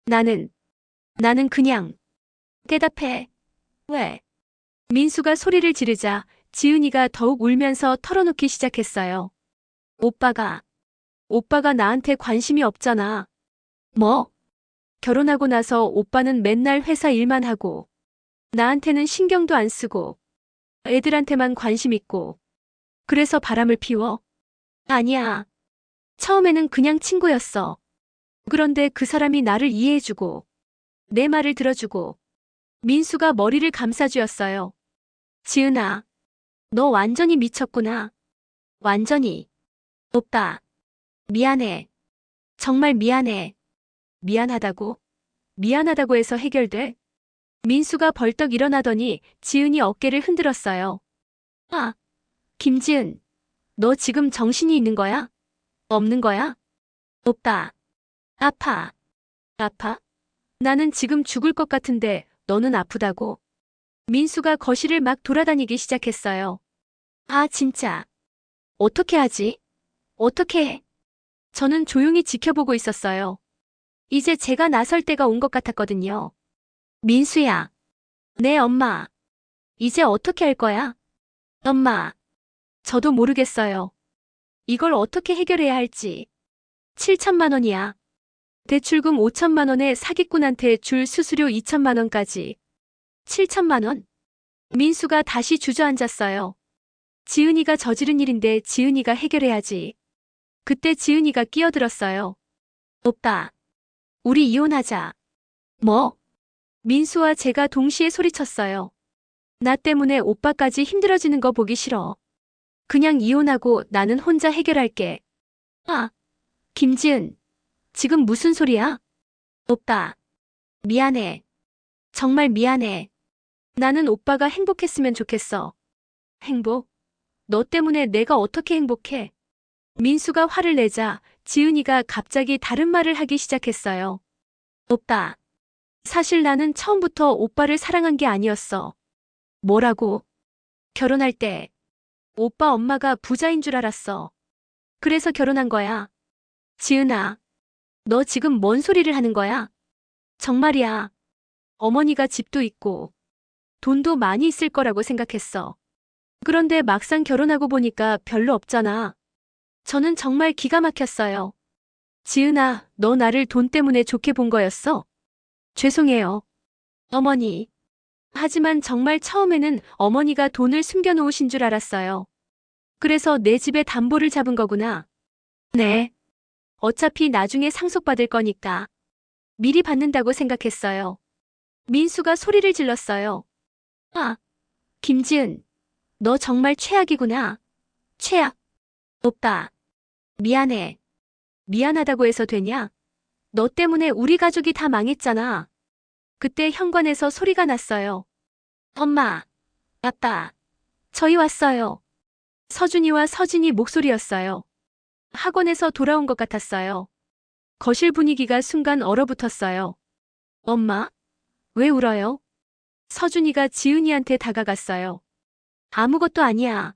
나는 그냥. 대답해. 왜? 민수가 소리를 지르자 지은이가 더욱 울면서 털어놓기 시작했어요. 오빠가 나한테 관심이 없잖아. 뭐? 결혼하고 나서 오빠는 맨날 회사 일만 하고 나한테는 신경도 안 쓰고 애들한테만 관심 있고 그래서 바람을 피워? 아니야. 처음에는 그냥 친구였어. 그런데 그 사람이 나를 이해해주고 내 말을 들어주고 민수가 머리를 감싸주었어요. 지은아, 너 완전히 미쳤구나. 완전히. 오빠, 미안해. 정말 미안해. 미안하다고 해서 해결돼? 민수가 벌떡 일어나더니 지은이 어깨를 흔들었어요. 아, 김지은, 너 지금 정신이 있는 거야? 없는 거야? 오빠, 아파. 나는 지금 죽을 것 같은데 너는 아프다고. 민수가 거실을 막 돌아다니기 시작했어요. 아, 진짜. 어떻게 하지? 어떻게 해? 저는 조용히 지켜보고 있었어요. 이제 제가 나설 때가 온 것 같았거든요. 민수야. 네, 엄마. 이제 어떻게 할 거야? 엄마. 저도 모르겠어요. 이걸 어떻게 해결해야 할지. 7천만 원이야. 대출금 5천만 원에 사기꾼한테 줄 수수료 2천만 원까지. 7천만 원? 민수가 다시 주저앉았어요. 지은이가 저지른 일인데 지은이가 해결해야지. 그때 지은이가 끼어들었어요. 오빠, 우리 이혼하자. 뭐? 민수와 제가 동시에 소리쳤어요. 나 때문에 오빠까지 힘들어지는 거 보기 싫어. 그냥 이혼하고 나는 혼자 해결할게. 아, 김지은, 지금 무슨 소리야? 오빠, 미안해. 정말 미안해. 나는 오빠가 행복했으면 좋겠어. 행복? 너 때문에 내가 어떻게 행복해? 민수가 화를 내자 지은이가 갑자기 다른 말을 하기 시작했어요. 오빠, 사실 나는 처음부터 오빠를 사랑한 게 아니었어. 뭐라고? 결혼할 때 오빠 엄마가 부자인 줄 알았어. 그래서 결혼한 거야. 지은아, 너 지금 뭔 소리를 하는 거야? 정말이야. 어머니가 집도 있고 돈도 많이 있을 거라고 생각했어. 그런데 막상 결혼하고 보니까 별로 없잖아. 저는 정말 기가 막혔어요. 지은아, 너 나를 돈 때문에 좋게 본 거였어? 죄송해요. 어머니. 하지만 정말 처음에는 어머니가 돈을 숨겨놓으신 줄 알았어요. 그래서 내 집에 담보를 잡은 거구나. 네. 어차피 나중에 상속받을 거니까 미리 받는다고 생각했어요. 민수가 소리를 질렀어요. 아, 김지은, 너 정말 최악이구나. 최악. 오빠, 미안해. 미안하다고 해서 되냐? 너 때문에 우리 가족이 다 망했잖아. 그때 현관에서 소리가 났어요. 엄마, 아빠, 저희 왔어요. 서준이와 서진이 목소리였어요. 학원에서 돌아온 것 같았어요. 거실 분위기가 순간 얼어붙었어요. 엄마, 왜 울어요? 서준이가 지은이한테 다가갔어요. 아무것도 아니야.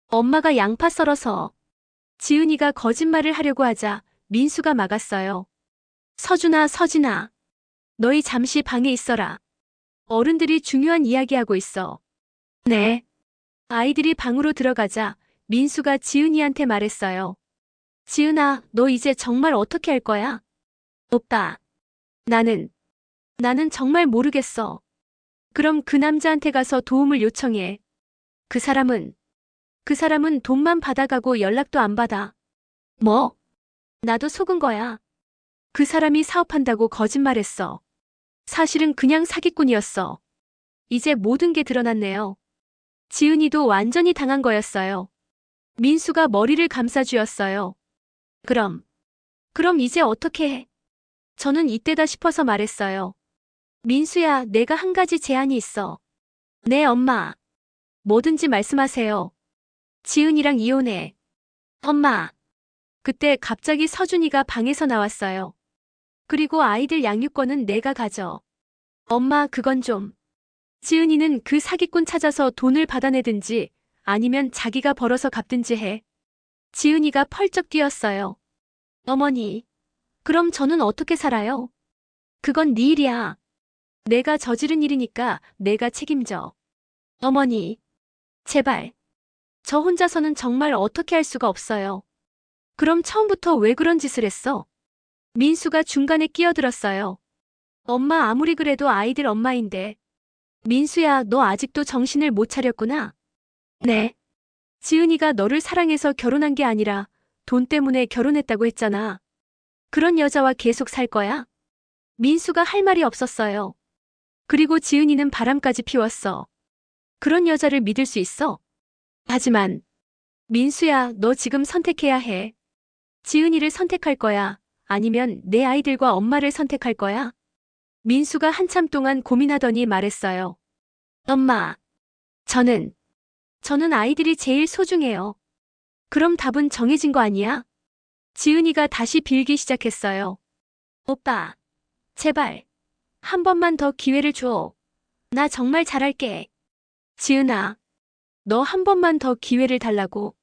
엄마가 양파 썰어서. 지은이가 거짓말을 하려고 하자 민수가 막았어요. 서준아, 서진아. 너희 잠시 방에 있어라. 어른들이 중요한 이야기하고 있어. 네. 아이들이 방으로 들어가자 민수가 지은이한테 말했어요. 지은아, 너 이제 정말 어떻게 할 거야? 오빠. 나는 정말 모르겠어. 그럼 그 남자한테 가서 도움을 요청해. 그 사람은 돈만 받아가고 연락도 안 받아. 뭐? 나도 속은 거야. 그 사람이 사업한다고 거짓말했어. 사실은 그냥 사기꾼이었어. 이제 모든 게 드러났네요. 지은이도 완전히 당한 거였어요. 민수가 머리를 감싸주었어요. 그럼 이제 어떻게 해? 저는 이때다 싶어서 말했어요. 민수야, 내가 한 가지 제안이 있어. 네, 엄마. 뭐든지 말씀하세요. 지은이랑 이혼해. 엄마. 그때 갑자기 서준이가 방에서 나왔어요. 그리고 아이들 양육권은 내가 가져. 엄마, 그건 좀. 지은이는 그 사기꾼 찾아서 돈을 받아내든지 아니면 자기가 벌어서 갚든지 해. 지은이가 펄쩍 뛰었어요. 어머니, 그럼 저는 어떻게 살아요? 그건 네 일이야. 내가 저지른 일이니까 내가 책임져. 어머니, 제발. 저 혼자서는 정말 어떻게 할 수가 없어요. 그럼 처음부터 왜 그런 짓을 했어? 민수가 중간에 끼어들었어요. 엄마 아무리 그래도 아이들 엄마인데. 민수야, 너 아직도 정신을 못 차렸구나. 네. 지은이가 너를 사랑해서 결혼한 게 아니라 돈 때문에 결혼했다고 했잖아. 그런 여자와 계속 살 거야? 민수가 할 말이 없었어요. 그리고 지은이는 바람까지 피웠어. 그런 여자를 믿을 수 있어? 하지만 민수야, 너 지금 선택해야 해. 지은이를 선택할 거야? 아니면 내 아이들과 엄마를 선택할 거야? 민수가 한참 동안 고민하더니 말했어요. 엄마, 저는 아이들이 제일 소중해요. 그럼 답은 정해진 거 아니야? 지은이가 다시 빌기 시작했어요. 오빠, 제발, 한 번만 더 기회를 줘. 나 정말 잘할게. 지은아, 너 한 번만 더 기회를 달라고.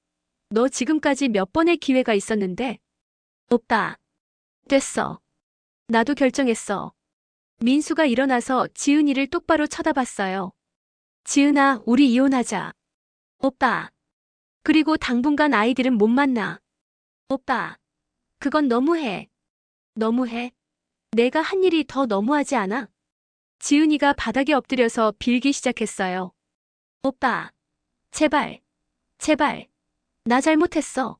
너 지금까지 몇 번의 기회가 있었는데. 오빠, 됐어. 나도 결정했어. 민수가 일어나서 지은이를 똑바로 쳐다봤어요. 지은아, 우리 이혼하자. 오빠. 그리고 당분간 아이들은 못 만나. 오빠. 그건 너무해. 너무해. 내가 한 일이 더 너무하지 않아? 지은이가 바닥에 엎드려서 빌기 시작했어요. 오빠. 제발. 제발. 나 잘못했어.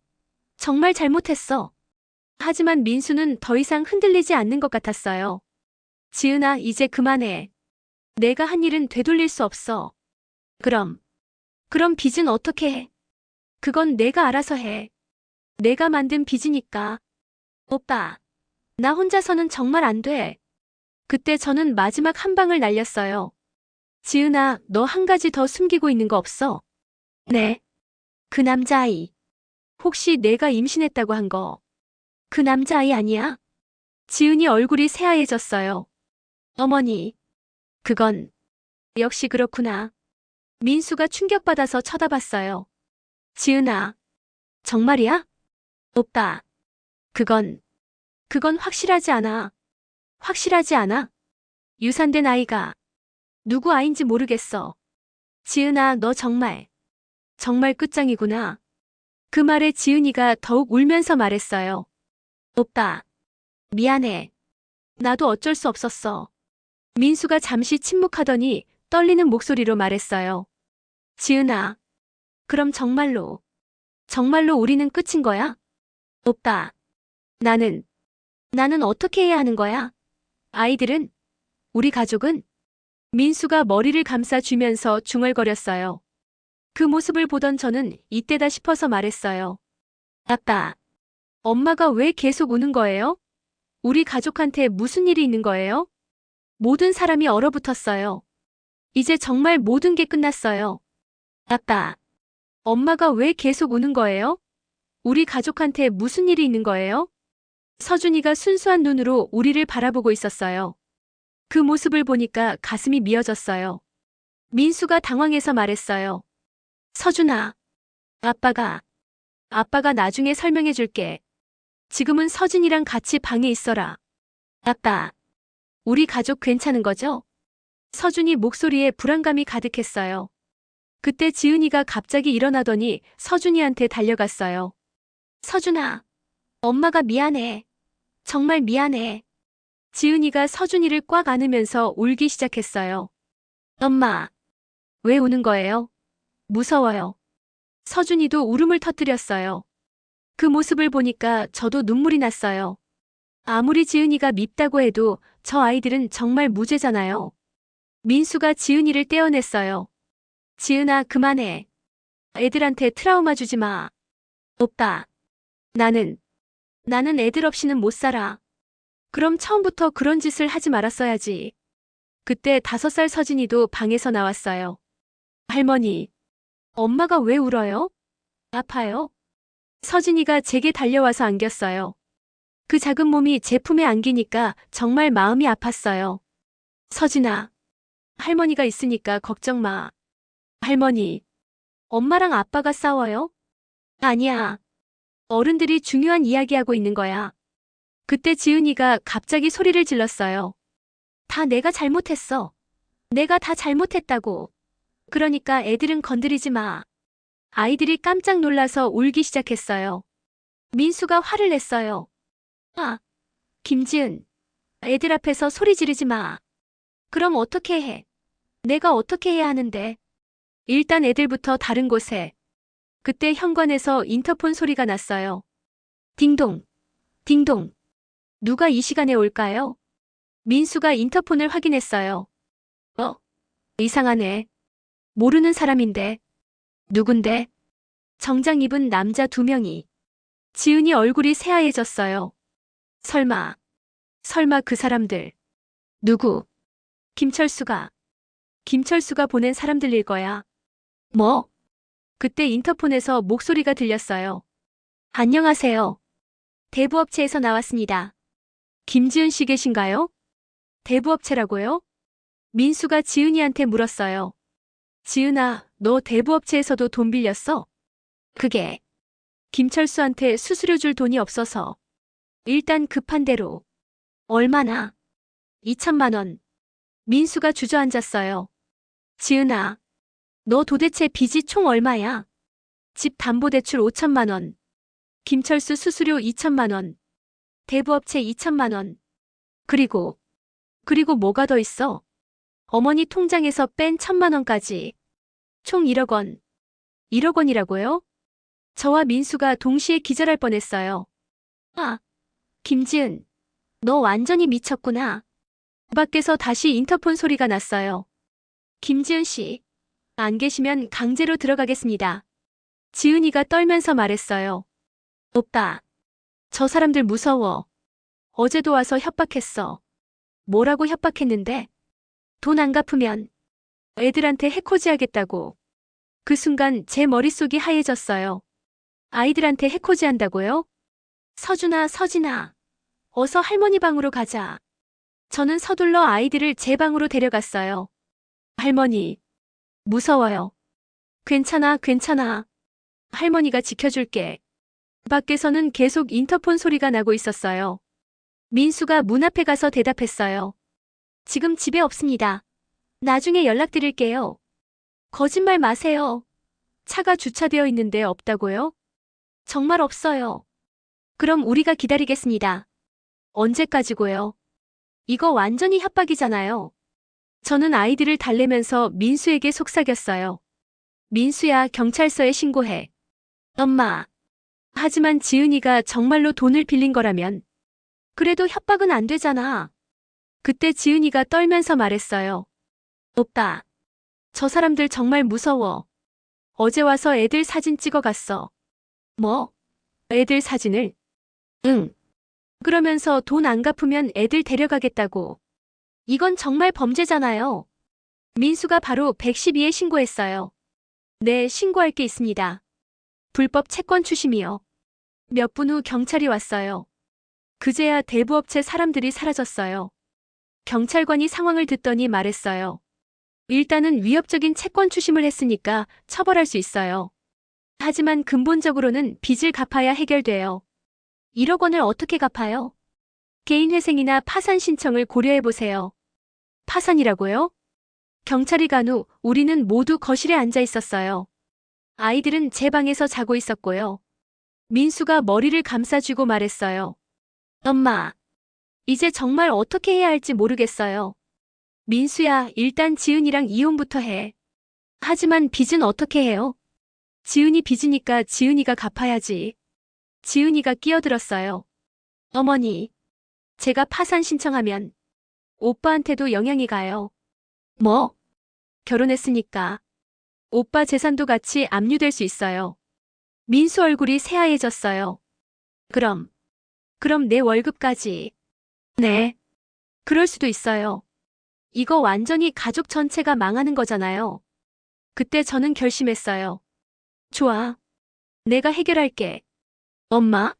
정말 잘못했어. 하지만 민수는 더 이상 흔들리지 않는 것 같았어요. 지은아, 이제 그만해. 내가 한 일은 되돌릴 수 없어. 그럼 빚은 어떻게 해? 그건 내가 알아서 해. 내가 만든 빚이니까. 오빠, 나 혼자서는 정말 안 돼. 그때 저는 마지막 한 방을 날렸어요. 지은아, 너 한 가지 더 숨기고 있는 거 없어? 네. 그 남자아이. 혹시 내가 임신했다고 한 거, 그 남자아이 아니야? 지은이 얼굴이 새하얘졌어요. 어머니, 그건, 역시 그렇구나. 민수가 충격받아서 쳐다봤어요. 지은아, 정말이야? 오빠, 그건 확실하지 않아. 확실하지 않아? 유산된 아이가 누구 아인지 모르겠어. 지은아, 너 정말 끝장이구나. 그 말에 지은이가 더욱 울면서 말했어요. 오빠, 미안해. 나도 어쩔 수 없었어. 민수가 잠시 침묵하더니 떨리는 목소리로 말했어요. 지은아, 그럼 정말로 우리는 끝인 거야? 오빠, 나는 어떻게 해야 하는 거야? 아이들은? 우리 가족은? 민수가 머리를 감싸 쥐면서 중얼거렸어요. 그 모습을 보던 저는 이때다 싶어서 말했어요. 아빠, 엄마가 왜 계속 우는 거예요? 우리 가족한테 무슨 일이 있는 거예요? 모든 사람이 얼어붙었어요. 이제 정말 모든 게 끝났어요. 아빠, 엄마가 왜 계속 우는 거예요? 우리 가족한테 무슨 일이 있는 거예요? 서준이가 순수한 눈으로 우리를 바라보고 있었어요. 그 모습을 보니까 가슴이 미어졌어요. 민수가 당황해서 말했어요. 서준아, 아빠가 나중에 설명해 줄게. 지금은 서준이랑 같이 방에 있어라. 아빠, 우리 가족 괜찮은 거죠? 서준이 목소리에 불안감이 가득했어요. 그때 지은이가 갑자기 일어나더니 서준이한테 달려갔어요. 서준아, 엄마가 미안해. 정말 미안해. 지은이가 서준이를 꽉 안으면서 울기 시작했어요. 엄마, 왜 우는 거예요? 무서워요. 서준이도 울음을 터뜨렸어요. 그 모습을 보니까 저도 눈물이 났어요. 아무리 지은이가 밉다고 해도 저 아이들은 정말 무죄잖아요. 민수가 지은이를 떼어냈어요. 지은아, 그만해. 애들한테 트라우마 주지 마. 오빠, 나는 애들 없이는 못 살아. 그럼 처음부터 그런 짓을 하지 말았어야지. 그때 5살 서진이도 방에서 나왔어요. 할머니, 엄마가 왜 울어요? 아파요? 서진이가 제게 달려와서 안겼어요. 그 작은 몸이 제 품에 안기니까 정말 마음이 아팠어요. 서진아, 할머니가 있으니까 걱정 마. 할머니, 엄마랑 아빠가 싸워요? 아니야. 어른들이 중요한 이야기하고 있는 거야. 그때 지은이가 갑자기 소리를 질렀어요. 다 내가 잘못했어. 내가 다 잘못했다고. 그러니까 애들은 건드리지 마. 아이들이 깜짝 놀라서 울기 시작했어요. 민수가 화를 냈어요. 아, 김지은, 애들 앞에서 소리 지르지 마. 그럼 어떻게 해? 내가 어떻게 해야 하는데? 일단 애들부터 다른 곳에. 그때 현관에서 인터폰 소리가 났어요. 딩동, 딩동. 누가 이 시간에 올까요? 민수가 인터폰을 확인했어요. 이상하네. 모르는 사람인데. 누군데? 정장 입은 남자 2명이. 지은이 얼굴이 새하얘졌어요. 설마 그 사람들. 누구? 김철수가 보낸 사람들일 거야. 뭐? 그때 인터폰에서 목소리가 들렸어요. 안녕하세요. 대부업체에서 나왔습니다. 김지은 씨 계신가요? 대부업체라고요? 민수가 지은이한테 물었어요. 지은아, 너 대부업체에서도 돈 빌렸어? 그게 김철수한테 수수료 줄 돈이 없어서. 일단 급한 대로. 얼마나? 2천만 원. 민수가 주저앉았어요. 지은아, 너 도대체 빚이 총 얼마야? 집 담보대출 5천만 원. 김철수 수수료 2천만 원. 대부업체 2천만 원. 그리고 뭐가 더 있어? 어머니 통장에서 뺀 1천만 원까지. 총 1억 원. 1억 원이라고요? 저와 민수가 동시에 기절할 뻔했어요. 아, 김지은, 너 완전히 미쳤구나. 밖에서 다시 인터폰 소리가 났어요. 김지은 씨, 안 계시면 강제로 들어가겠습니다. 지은이가 떨면서 말했어요. 오빠, 저 사람들 무서워. 어제도 와서 협박했어. 뭐라고 협박했는데? 돈 안 갚으면 애들한테 해코지하겠다고. 그 순간 제 머릿속이 하얘졌어요. 아이들한테 해코지한다고요? 서준아, 서진아. 어서 할머니 방으로 가자. 저는 서둘러 아이들을 제 방으로 데려갔어요. 할머니, 무서워요. 괜찮아, 괜찮아. 할머니가 지켜줄게. 밖에서는 계속 인터폰 소리가 나고 있었어요. 민수가 문 앞에 가서 대답했어요. 지금 집에 없습니다. 나중에 연락드릴게요. 거짓말 마세요. 차가 주차되어 있는데 없다고요? 정말 없어요. 그럼 우리가 기다리겠습니다. 언제까지고요? 이거 완전히 협박이잖아요. 저는 아이들을 달래면서 민수에게 속삭였어요. 민수야, 경찰서에 신고해. 엄마. 하지만 지은이가 정말로 돈을 빌린 거라면 그래도 협박은 안 되잖아. 그때 지은이가 떨면서 말했어요. 오빠. 저 사람들 정말 무서워. 어제 와서 애들 사진 찍어 갔어. 뭐? 애들 사진을? 응. 그러면서 돈 안 갚으면 애들 데려가겠다고. 이건 정말 범죄잖아요. 민수가 바로 112에 신고했어요. 네, 신고할 게 있습니다. 불법 채권 추심이요. 몇 분 후 경찰이 왔어요. 그제야 대부업체 사람들이 사라졌어요. 경찰관이 상황을 듣더니 말했어요. 일단은 위협적인 채권 추심을 했으니까 처벌할 수 있어요. 하지만 근본적으로는 빚을 갚아야 해결돼요. 1억 원을 어떻게 갚아요? 개인회생이나 파산 신청을 고려해보세요. 파산이라고요? 경찰이 간 후 우리는 모두 거실에 앉아 있었어요. 아이들은 제 방에서 자고 있었고요. 민수가 머리를 감싸쥐고 말했어요. 엄마, 이제 정말 어떻게 해야 할지 모르겠어요. 민수야, 일단 지은이랑 이혼부터 해. 하지만 빚은 어떻게 해요? 지은이 빚이니까 지은이가 갚아야지. 지은이가 끼어들었어요. 어머니, 제가 파산 신청하면 오빠한테도 영향이 가요. 뭐? 결혼했으니까. 오빠 재산도 같이 압류될 수 있어요. 민수 얼굴이 새하얘졌어요. 그럼 내 월급까지. 네. 그럴 수도 있어요. 이거 완전히 가족 전체가 망하는 거잖아요. 그때 저는 결심했어요. 좋아. 내가 해결할게. 엄마?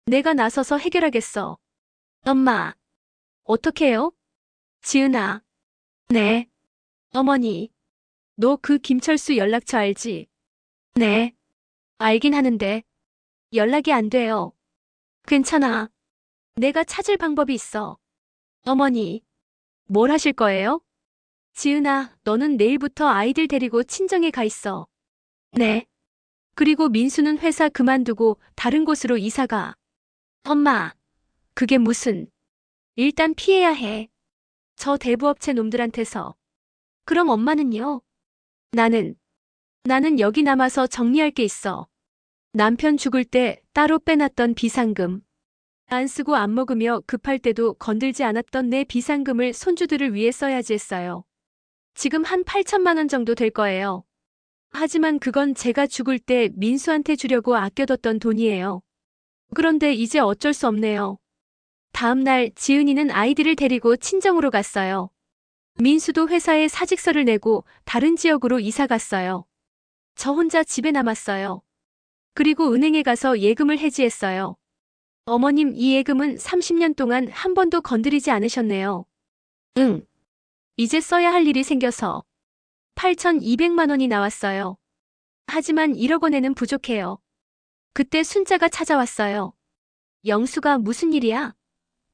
내가 나서서 해결하겠어. 엄마. 어떻게 해요? 지은아. 네. 어머니. 너 그 김철수 연락처 알지? 네. 알긴 하는데 연락이 안 돼요. 괜찮아. 내가 찾을 방법이 있어. 어머니. 뭘 하실 거예요? 지은아, 너는 내일부터 아이들 데리고 친정에 가 있어. 네. 그리고 민수는 회사 그만두고 다른 곳으로 이사가. 엄마. 그게 무슨. 일단 피해야 해. 저 대부업체 놈들한테서. 그럼 엄마는요? 나는 여기 남아서 정리할 게 있어. 남편 죽을 때 따로 빼놨던 비상금. 안 쓰고 안 먹으며 급할 때도 건들지 않았던 내 비상금을 손주들을 위해 써야지 했어요. 지금 한 8천만 원 정도 될 거예요. 하지만 그건 제가 죽을 때 민수한테 주려고 아껴뒀던 돈이에요. 그런데 이제 어쩔 수 없네요. 다음 날 지은이는 아이들을 데리고 친정으로 갔어요. 민수도 회사에 사직서를 내고 다른 지역으로 이사 갔어요. 저 혼자 집에 남았어요. 그리고 은행에 가서 예금을 해지했어요. 어머님, 이 예금은 30년 동안 한 번도 건드리지 않으셨네요. 응. 이제 써야 할 일이 생겨서 8,200만 원이 나왔어요. 하지만 1억 원에는 부족해요. 그때 순자가 찾아왔어요. 영수가 무슨 일이야?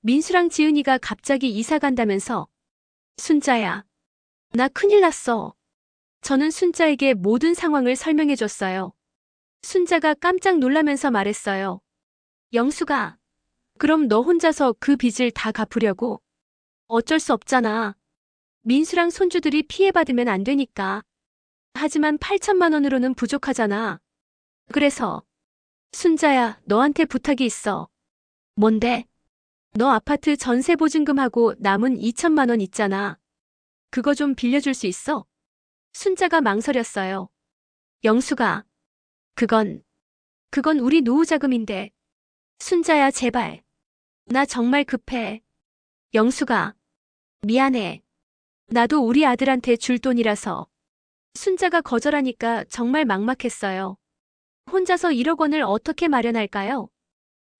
민수랑 지은이가 갑자기 이사 간다면서. 순자야. 나 큰일 났어. 저는 순자에게 모든 상황을 설명해줬어요. 순자가 깜짝 놀라면서 말했어요. 영수가, 그럼 너 혼자서 그 빚을 다 갚으려고? 어쩔 수 없잖아. 민수랑 손주들이 피해받으면 안 되니까. 하지만 8천만 원으로는 부족하잖아. 그래서, 순자야, 너한테 부탁이 있어. 뭔데? 너 아파트 전세 보증금하고 남은 2천만 원 있잖아. 그거 좀 빌려줄 수 있어? 순자가 망설였어요. 영수가, 그건 우리 노후 자금인데. 순자야, 제발. 나 정말 급해. 영수가, 미안해. 나도 우리 아들한테 줄 돈이라서. 순자가 거절하니까 정말 막막했어요. 혼자서 1억 원을 어떻게 마련할까요?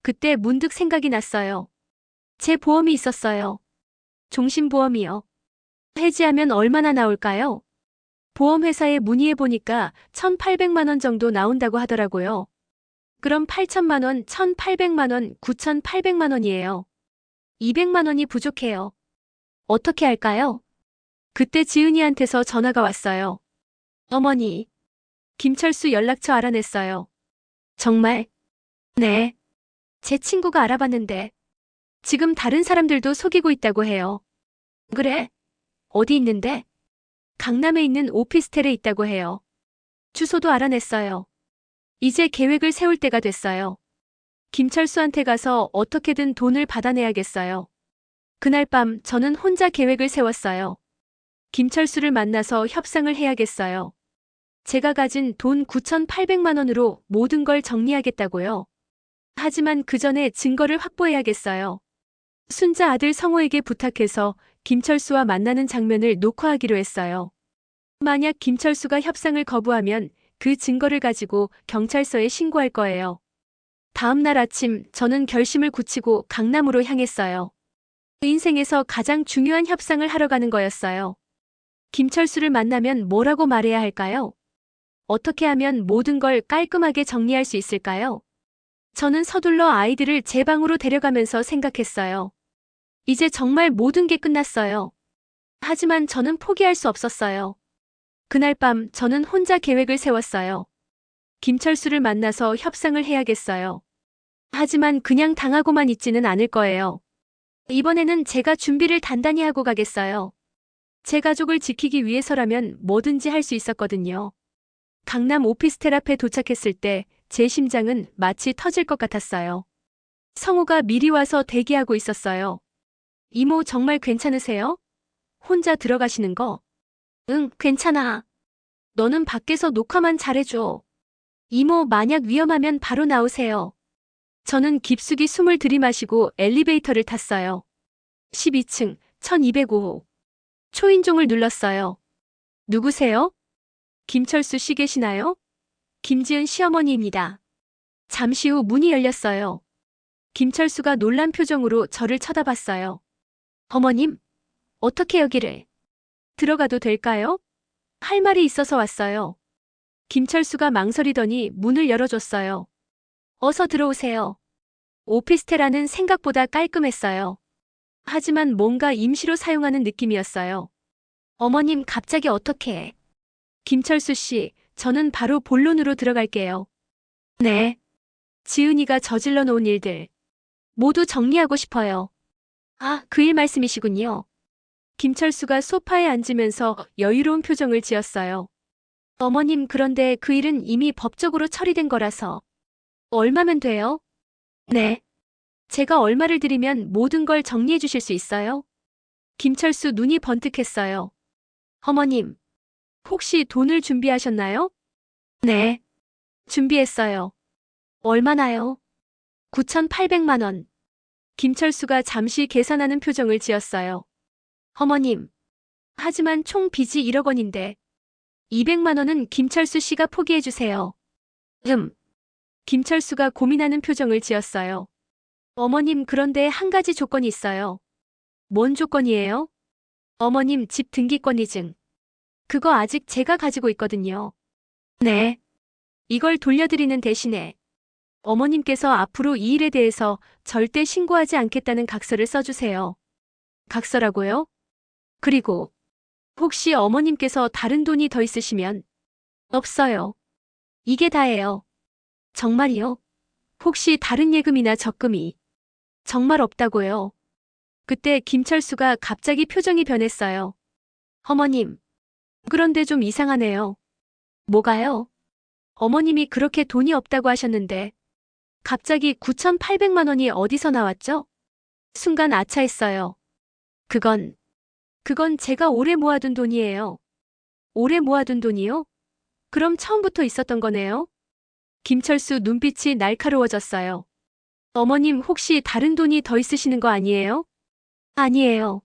그때 문득 생각이 났어요. 제 보험이 있었어요. 종신보험이요. 해지하면 얼마나 나올까요? 보험회사에 문의해보니까 1,800만 원 정도 나온다고 하더라고요. 그럼 8천만 원, 1,800만 원, 9,800만 원이에요. 200만 원이 부족해요. 어떻게 할까요? 그때 지은이한테서 전화가 왔어요. 어머니, 김철수 연락처 알아냈어요. 정말? 네. 제 친구가 알아봤는데 지금 다른 사람들도 속이고 있다고 해요. 그래? 어디 있는데? 강남에 있는 오피스텔에 있다고 해요. 주소도 알아냈어요. 이제 계획을 세울 때가 됐어요. 김철수한테 가서 어떻게든 돈을 받아내야겠어요. 그날 밤 저는 혼자 계획을 세웠어요. 김철수를 만나서 협상을 해야겠어요. 제가 가진 돈 9,800만 원으로 모든 걸 정리하겠다고요. 하지만 그 전에 증거를 확보해야겠어요. 순자 아들 성호에게 부탁해서 김철수와 만나는 장면을 녹화하기로 했어요. 만약 김철수가 협상을 거부하면 그 증거를 가지고 경찰서에 신고할 거예요. 다음 날 아침 저는 결심을 굳히고 강남으로 향했어요. 인생에서 가장 중요한 협상을 하러 가는 거였어요. 김철수를 만나면 뭐라고 말해야 할까요? 어떻게 하면 모든 걸 깔끔하게 정리할 수 있을까요? 저는 서둘러 아이들을 제 방으로 데려가면서 생각했어요. 이제 정말 모든 게 끝났어요. 하지만 저는 포기할 수 없었어요. 그날 밤 저는 혼자 계획을 세웠어요. 김철수를 만나서 협상을 해야겠어요. 하지만 그냥 당하고만 있지는 않을 거예요. 이번에는 제가 준비를 단단히 하고 가겠어요. 제 가족을 지키기 위해서라면 뭐든지 할 수 있었거든요. 강남 오피스텔 앞에 도착했을 때 제 심장은 마치 터질 것 같았어요. 성우가 미리 와서 대기하고 있었어요. 이모 정말 괜찮으세요? 혼자 들어가시는 거? 응, 괜찮아. 너는 밖에서 녹화만 잘해줘. 이모 만약 위험하면 바로 나오세요. 저는 깊숙이 숨을 들이마시고 엘리베이터를 탔어요. 12층 1205호. 초인종을 눌렀어요. 누구세요? 김철수 씨 계시나요? 김지은 시어머니입니다. 잠시 후 문이 열렸어요. 김철수가 놀란 표정으로 저를 쳐다봤어요. 어머님, 어떻게 여기를? 들어가도 될까요? 할 말이 있어서 왔어요. 김철수가 망설이더니 문을 열어줬어요. 어서 들어오세요. 오피스텔안은 생각보다 깔끔했어요. 하지만 뭔가 임시로 사용하는 느낌이었어요. 어머님 갑자기 어떻게? 김철수 씨, 저는 바로 본론으로 들어갈게요. 네. 지은이가 저질러 놓은 일들 모두 정리하고 싶어요. 아, 그 일 말씀이시군요. 김철수가 소파에 앉으면서 여유로운 표정을 지었어요. 어머님, 그런데 그 일은 이미 법적으로 처리된 거라서. 얼마면 돼요? 네. 제가 얼마를 드리면 모든 걸 정리해 주실 수 있어요? 김철수 눈이 번뜩했어요. 어머님, 혹시 돈을 준비하셨나요? 네. 준비했어요. 얼마나요? 9,800만 원. 김철수가 잠시 계산하는 표정을 지었어요. 어머님, 하지만 총 빚이 1억 원인데 200만 원은 김철수 씨가 포기해 주세요. 김철수가 고민하는 표정을 지었어요. 어머님, 그런데 한 가지 조건이 있어요. 뭔 조건이에요? 어머님, 집 등기권 이증. 그거 아직 제가 가지고 있거든요. 네. 이걸 돌려드리는 대신에 어머님께서 앞으로 이 일에 대해서 절대 신고하지 않겠다는 각서를 써주세요. 각서라고요? 그리고 혹시 어머님께서 다른 돈이 더 있으시면? 없어요. 이게 다예요. 정말이요? 혹시 다른 예금이나 적금이? 정말 없다고요. 그때 김철수가 갑자기 표정이 변했어요. 어머님, 그런데 좀 이상하네요. 뭐가요? 어머님이 그렇게 돈이 없다고 하셨는데 갑자기 9,800만 원이 어디서 나왔죠? 순간 아차했어요. 그건 제가 오래 모아둔 돈이에요. 오래 모아둔 돈이요? 그럼 처음부터 있었던 거네요? 김철수 눈빛이 날카로워졌어요. 어머님 혹시 다른 돈이 더 있으시는 거 아니에요? 아니에요.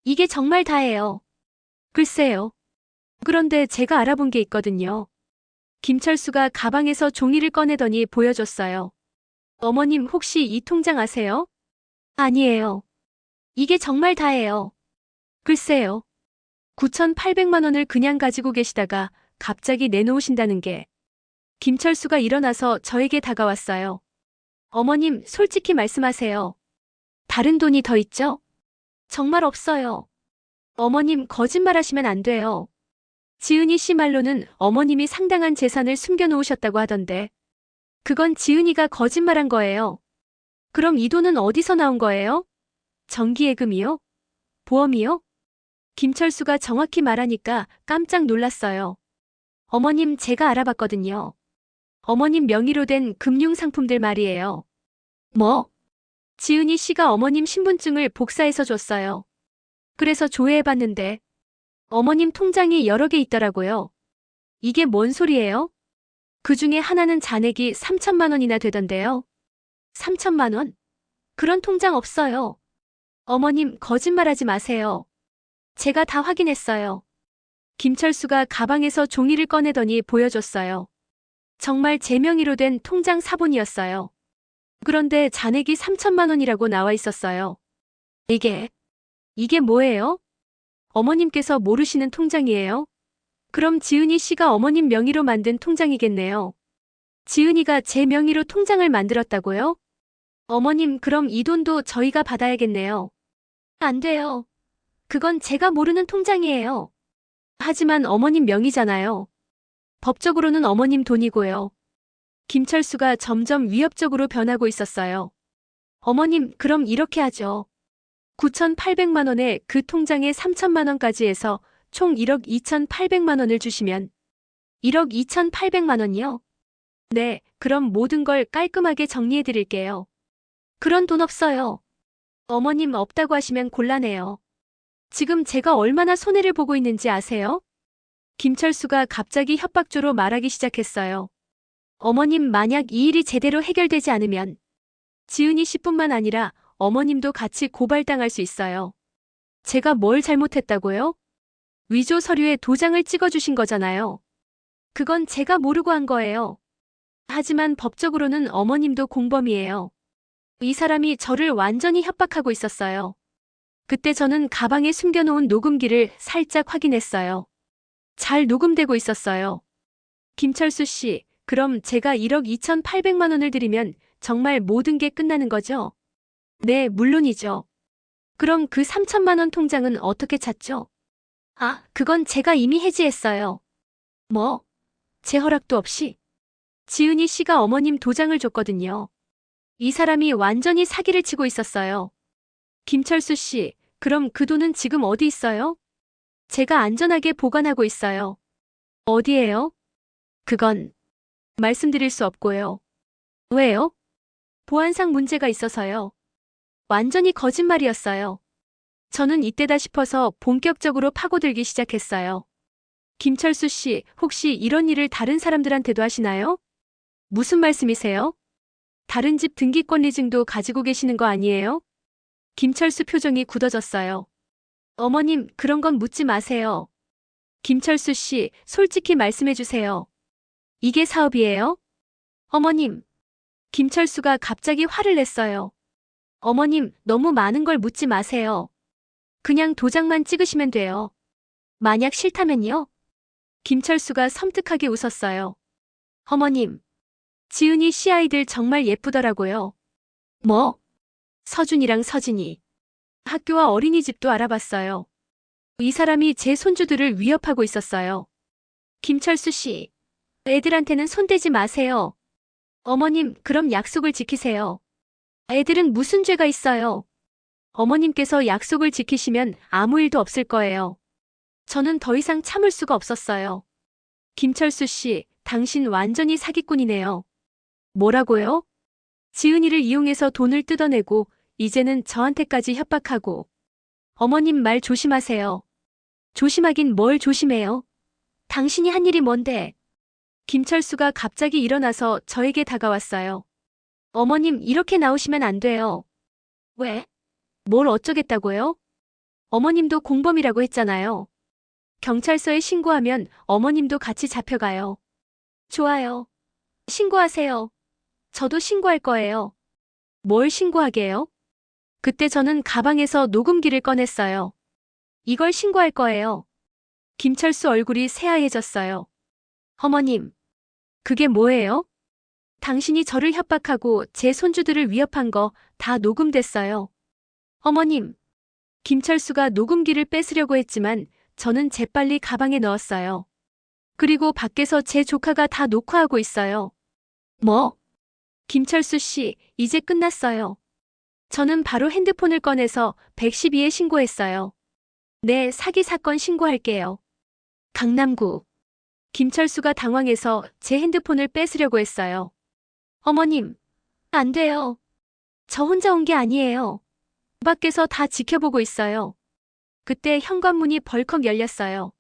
이게 정말 다예요. 글쎄요. 그런데 제가 알아본 게 있거든요. 김철수가 가방에서 종이를 꺼내더니 보여줬어요. 어머님 혹시 이 통장 아세요? 아니에요. 이게 정말 다예요. 글쎄요. 9,800만 원을 그냥 가지고 계시다가 갑자기 내놓으신다는 게. 김철수가 일어나서 저에게 다가왔어요. 어머님, 솔직히 말씀하세요. 다른 돈이 더 있죠? 정말 없어요. 어머님, 거짓말하시면 안 돼요. 지은이 씨 말로는 어머님이 상당한 재산을 숨겨놓으셨다고 하던데. 그건 지은이가 거짓말한 거예요. 그럼 이 돈은 어디서 나온 거예요? 정기예금이요? 보험이요? 김철수가 정확히 말하니까 깜짝 놀랐어요. 어머님, 제가 알아봤거든요. 어머님 명의로 된 금융상품들 말이에요. 뭐? 지은이 씨가 어머님 신분증을 복사해서 줬어요. 그래서 조회해봤는데 어머님 통장이 여러 개 있더라고요. 이게 뭔 소리예요? 그 중에 하나는 잔액이 3천만 원이나 되던데요. 3천만 원? 그런 통장 없어요. 어머님, 거짓말하지 마세요. 제가 다 확인했어요. 김철수가 가방에서 종이를 꺼내더니 보여줬어요. 정말 제 명의로 된 통장 사본이었어요. 그런데 잔액이 3천만 원이라고 나와 있었어요. 이게 뭐예요? 어머님께서 모르시는 통장이에요? 그럼 지은이 씨가 어머님 명의로 만든 통장이겠네요. 지은이가 제 명의로 통장을 만들었다고요? 어머님, 그럼 이 돈도 저희가 받아야겠네요. 안 돼요. 그건 제가 모르는 통장이에요. 하지만 어머님 명의잖아요. 법적으로는 어머님 돈이고요. 김철수가 점점 위협적으로 변하고 있었어요. 어머님, 그럼 이렇게 하죠. 9,800만 원에 그 통장에 3천만 원까지 해서 총 1억 2,800만 원을 주시면 1억 2,800만 원이요? 네, 그럼 모든 걸 깔끔하게 정리해 드릴게요. 그런 돈 없어요. 어머님 없다고 하시면 곤란해요. 지금 제가 얼마나 손해를 보고 있는지 아세요? 김철수가 갑자기 협박조로 말하기 시작했어요. 어머님 만약 이 일이 제대로 해결되지 않으면 지은이 씨뿐만 아니라 어머님도 같이 고발당할 수 있어요. 제가 뭘 잘못했다고요? 위조 서류에 도장을 찍어주신 거잖아요. 그건 제가 모르고 한 거예요. 하지만 법적으로는 어머님도 공범이에요. 이 사람이 저를 완전히 협박하고 있었어요. 그때 저는 가방에 숨겨놓은 녹음기를 살짝 확인했어요. 잘 녹음되고 있었어요. 김철수 씨, 그럼 제가 1억 2,800만 원을 드리면 정말 모든 게 끝나는 거죠? 네, 물론이죠. 그럼 그 3천만 원 통장은 어떻게 찾죠? 아, 그건 제가 이미 해지했어요. 뭐? 제 허락도 없이? 지은이 씨가 어머님 도장을 줬거든요. 이 사람이 완전히 사기를 치고 있었어요. 김철수 씨, 그럼 그 돈은 지금 어디 있어요? 제가 안전하게 보관하고 있어요. 어디에요? 그건 말씀드릴 수 없고요. 왜요? 보안상 문제가 있어서요. 완전히 거짓말이었어요. 저는 이때다 싶어서 본격적으로 파고들기 시작했어요. 김철수 씨, 혹시 이런 일을 다른 사람들한테도 하시나요? 무슨 말씀이세요? 다른 집 등기권 리증도 가지고 계시는 거 아니에요? 김철수 표정이 굳어졌어요. 어머님, 그런 건 묻지 마세요. 김철수 씨, 솔직히 말씀해 주세요. 이게 사업이에요? 어머님. 김철수가 갑자기 화를 냈어요. 어머님, 너무 많은 걸 묻지 마세요. 그냥 도장만 찍으시면 돼요. 만약 싫다면요? 김철수가 섬뜩하게 웃었어요. 어머님, 지은이 씨 아이들 정말 예쁘더라고요. 뭐? 서준이랑 서진이. 학교와 어린이집도 알아봤어요. 이 사람이 제 손주들을 위협하고 있었어요. 김철수 씨, 애들한테는 손대지 마세요. 어머님, 그럼 약속을 지키세요. 애들은 무슨 죄가 있어요? 어머님께서 약속을 지키시면 아무 일도 없을 거예요. 저는 더 이상 참을 수가 없었어요. 김철수 씨, 당신 완전히 사기꾼이네요. 뭐라고요? 지은이를 이용해서 돈을 뜯어내고 이제는 저한테까지 협박하고. 어머님 말 조심하세요. 조심하긴 뭘 조심해요? 당신이 한 일이 뭔데? 김철수가 갑자기 일어나서 저에게 다가왔어요. 어머님 이렇게 나오시면 안 돼요. 왜? 뭘 어쩌겠다고요? 어머님도 공범이라고 했잖아요. 경찰서에 신고하면 어머님도 같이 잡혀가요. 좋아요. 신고하세요. 저도 신고할 거예요. 뭘 신고하게요? 그때 저는 가방에서 녹음기를 꺼냈어요. 이걸 신고할 거예요. 김철수 얼굴이 새하얘졌어요. 어머님, 그게 뭐예요? 당신이 저를 협박하고 제 손주들을 위협한 거 다 녹음됐어요. 어머님, 김철수가 녹음기를 뺏으려고 했지만 저는 재빨리 가방에 넣었어요. 그리고 밖에서 제 조카가 다 녹화하고 있어요. 뭐? 김철수 씨, 이제 끝났어요. 저는 바로 핸드폰을 꺼내서 112에 신고했어요. 네, 사기 사건 신고할게요. 강남구. 김철수가 당황해서 제 핸드폰을 뺏으려고 했어요. 어머님, 안 돼요. 저 혼자 온 게 아니에요. 밖에서 다 지켜보고 있어요. 그때 현관문이 벌컥 열렸어요.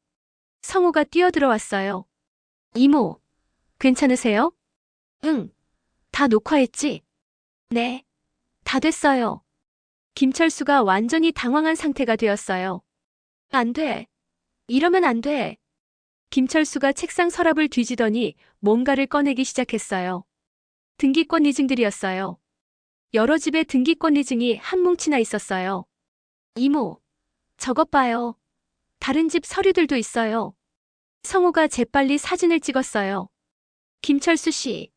성우가 뛰어들어왔어요. 이모, 괜찮으세요? 응, 다 녹화했지? 네, 다 됐어요. 김철수가 완전히 당황한 상태가 되었어요. 안 돼. 이러면 안 돼. 김철수가 책상 서랍을 뒤지더니 뭔가를 꺼내기 시작했어요. 등기권 리증들이었어요. 여러 집에 등기권 리증이 한 뭉치나 있었어요. 이모, 저것 봐요. 다른 집 서류들도 있어요. 성우가 재빨리 사진을 찍었어요. 김철수 씨,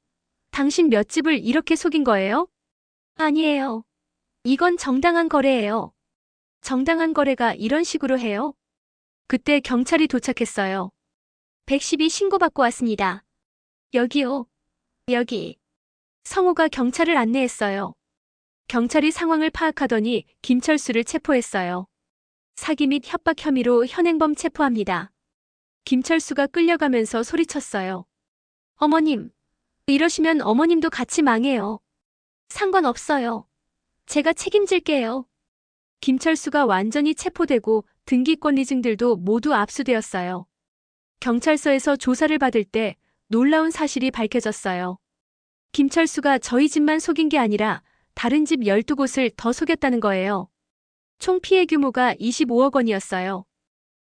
당신 몇 집을 이렇게 속인 거예요? 아니에요. 이건 정당한 거래예요. 정당한 거래가 이런 식으로 해요? 그때 경찰이 도착했어요. 112 신고받고 왔습니다. 여기요. 여기. 성우가 경찰을 안내했어요. 경찰이 상황을 파악하더니 김철수를 체포했어요. 사기 및 협박 혐의로 현행범 체포합니다. 김철수가 끌려가면서 소리쳤어요. 어머님, 이러시면 어머님도 같이 망해요. 상관없어요. 제가 책임질게요. 김철수가 완전히 체포되고 등기권 리증들도 모두 압수되었어요. 경찰서에서 조사를 받을 때 놀라운 사실이 밝혀졌어요. 김철수가 저희 집만 속인 게 아니라 다른 집 12곳을 더 속였다는 거예요. 총 피해 규모가 25억 원이었어요.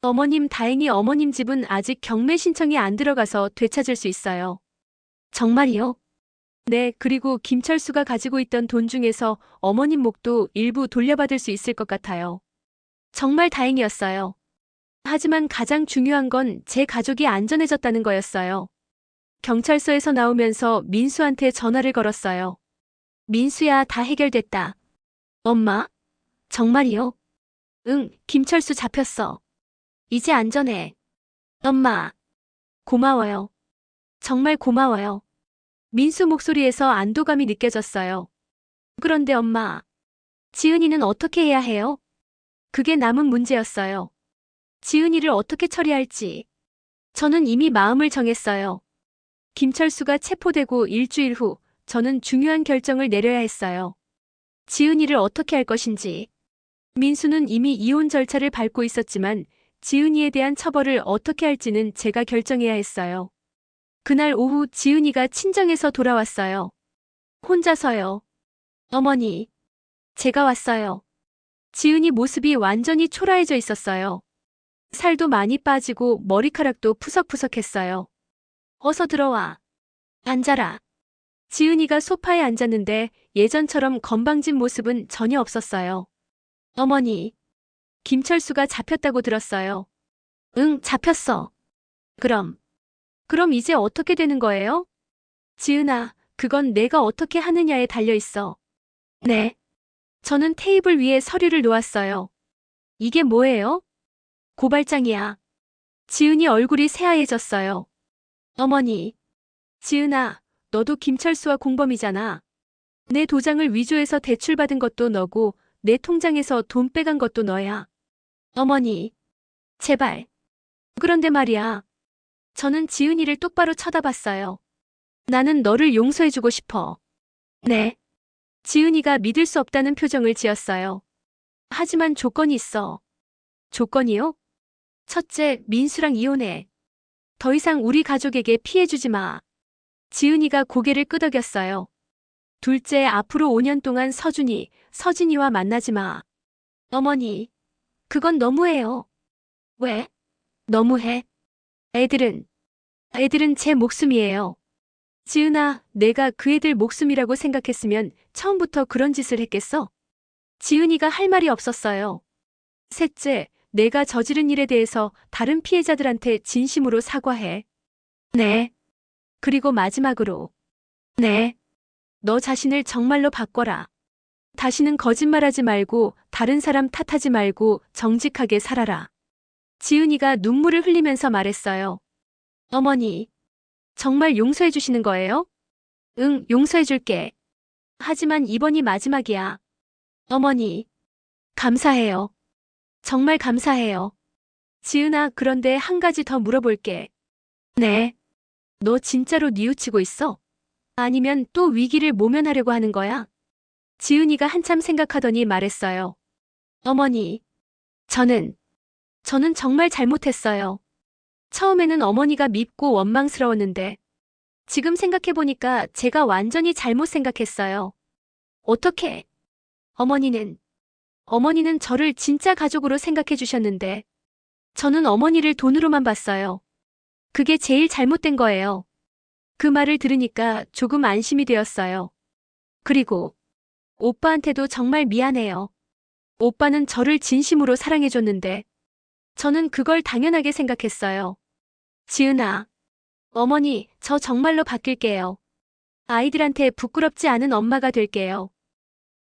어머님, 다행히 어머님 집은 아직 경매 신청이 안 들어가서 되찾을 수 있어요. 정말이요? 네, 그리고 김철수가 가지고 있던 돈 중에서 어머님 목도 일부 돌려받을 수 있을 것 같아요. 정말 다행이었어요. 하지만 가장 중요한 건 제 가족이 안전해졌다는 거였어요. 경찰서에서 나오면서 민수한테 전화를 걸었어요. 민수야, 다 해결됐다. 엄마? 정말이요? 응, 김철수 잡혔어. 이제 안전해. 엄마. 고마워요. 정말 고마워요. 민수 목소리에서 안도감이 느껴졌어요. 그런데 엄마, 지은이는 어떻게 해야 해요? 그게 남은 문제였어요. 지은이를 어떻게 처리할지. 저는 이미 마음을 정했어요. 김철수가 체포되고 일주일 후 저는 중요한 결정을 내려야 했어요. 지은이를 어떻게 할 것인지. 민수는 이미 이혼 절차를 밟고 있었지만 지은이에 대한 처벌을 어떻게 할지는 제가 결정해야 했어요. 그날 오후 지은이가 친정에서 돌아왔어요. 혼자서요. 어머니, 제가 왔어요. 지은이 모습이 완전히 초라해져 있었어요. 살도 많이 빠지고 머리카락도 푸석푸석했어요. 어서 들어와. 앉아라. 지은이가 소파에 앉았는데 예전처럼 건방진 모습은 전혀 없었어요. 어머니, 김철수가 잡혔다고 들었어요. 응, 잡혔어. 그럼 이제 어떻게 되는 거예요? 지은아, 그건 내가 어떻게 하느냐에 달려있어. 네. 저는 테이블 위에 서류를 놓았어요. 이게 뭐예요? 고발장이야. 지은이 얼굴이 새하얘졌어요. 어머니. 지은아, 너도 김철수와 공범이잖아. 내 도장을 위조해서 대출받은 것도 너고 내 통장에서 돈 빼간 것도 너야. 어머니. 제발. 그런데 말이야. 저는 지은이를 똑바로 쳐다봤어요. 나는 너를 용서해주고 싶어. 네. 지은이가 믿을 수 없다는 표정을 지었어요. 하지만 조건이 있어. 조건이요? 첫째, 민수랑 이혼해. 더 이상 우리 가족에게 피해주지 마. 지은이가 고개를 끄덕였어요. 둘째, 앞으로 5년 동안 서진이와 만나지 마. 어머니, 그건 너무해요. 왜? 너무해. 애들은, 애들은 제 목숨이에요. 지은아, 내가 그 애들 목숨이라고 생각했으면 처음부터 그런 짓을 했겠어? 지은이가 할 말이 없었어요. 셋째, 내가 저지른 일에 대해서 다른 피해자들한테 진심으로 사과해. 네. 그리고 마지막으로. 네. 너 자신을 정말로 바꿔라. 다시는 거짓말하지 말고 다른 사람 탓하지 말고 정직하게 살아라. 지은이가 눈물을 흘리면서 말했어요. 어머니, 정말 용서해 주시는 거예요? 응, 용서해 줄게. 하지만 이번이 마지막이야. 어머니, 감사해요. 정말 감사해요. 지은아, 그런데 한 가지 더 물어볼게. 네. 너 진짜로 뉘우치고 있어? 아니면 또 위기를 모면하려고 하는 거야? 지은이가 한참 생각하더니 말했어요. 어머니, 저는 정말 잘못했어요. 처음에는 어머니가 밉고 원망스러웠는데, 지금 생각해보니까 제가 완전히 잘못 생각했어요. 어떻게? 어머니는, 어머니는 저를 진짜 가족으로 생각해 주셨는데, 저는 어머니를 돈으로만 봤어요. 그게 제일 잘못된 거예요. 그 말을 들으니까 조금 안심이 되었어요. 그리고 오빠한테도 정말 미안해요. 오빠는 저를 진심으로 사랑해줬는데 저는 그걸 당연하게 생각했어요. 지은아, 어머니, 저 정말로 바뀔게요. 아이들한테 부끄럽지 않은 엄마가 될게요.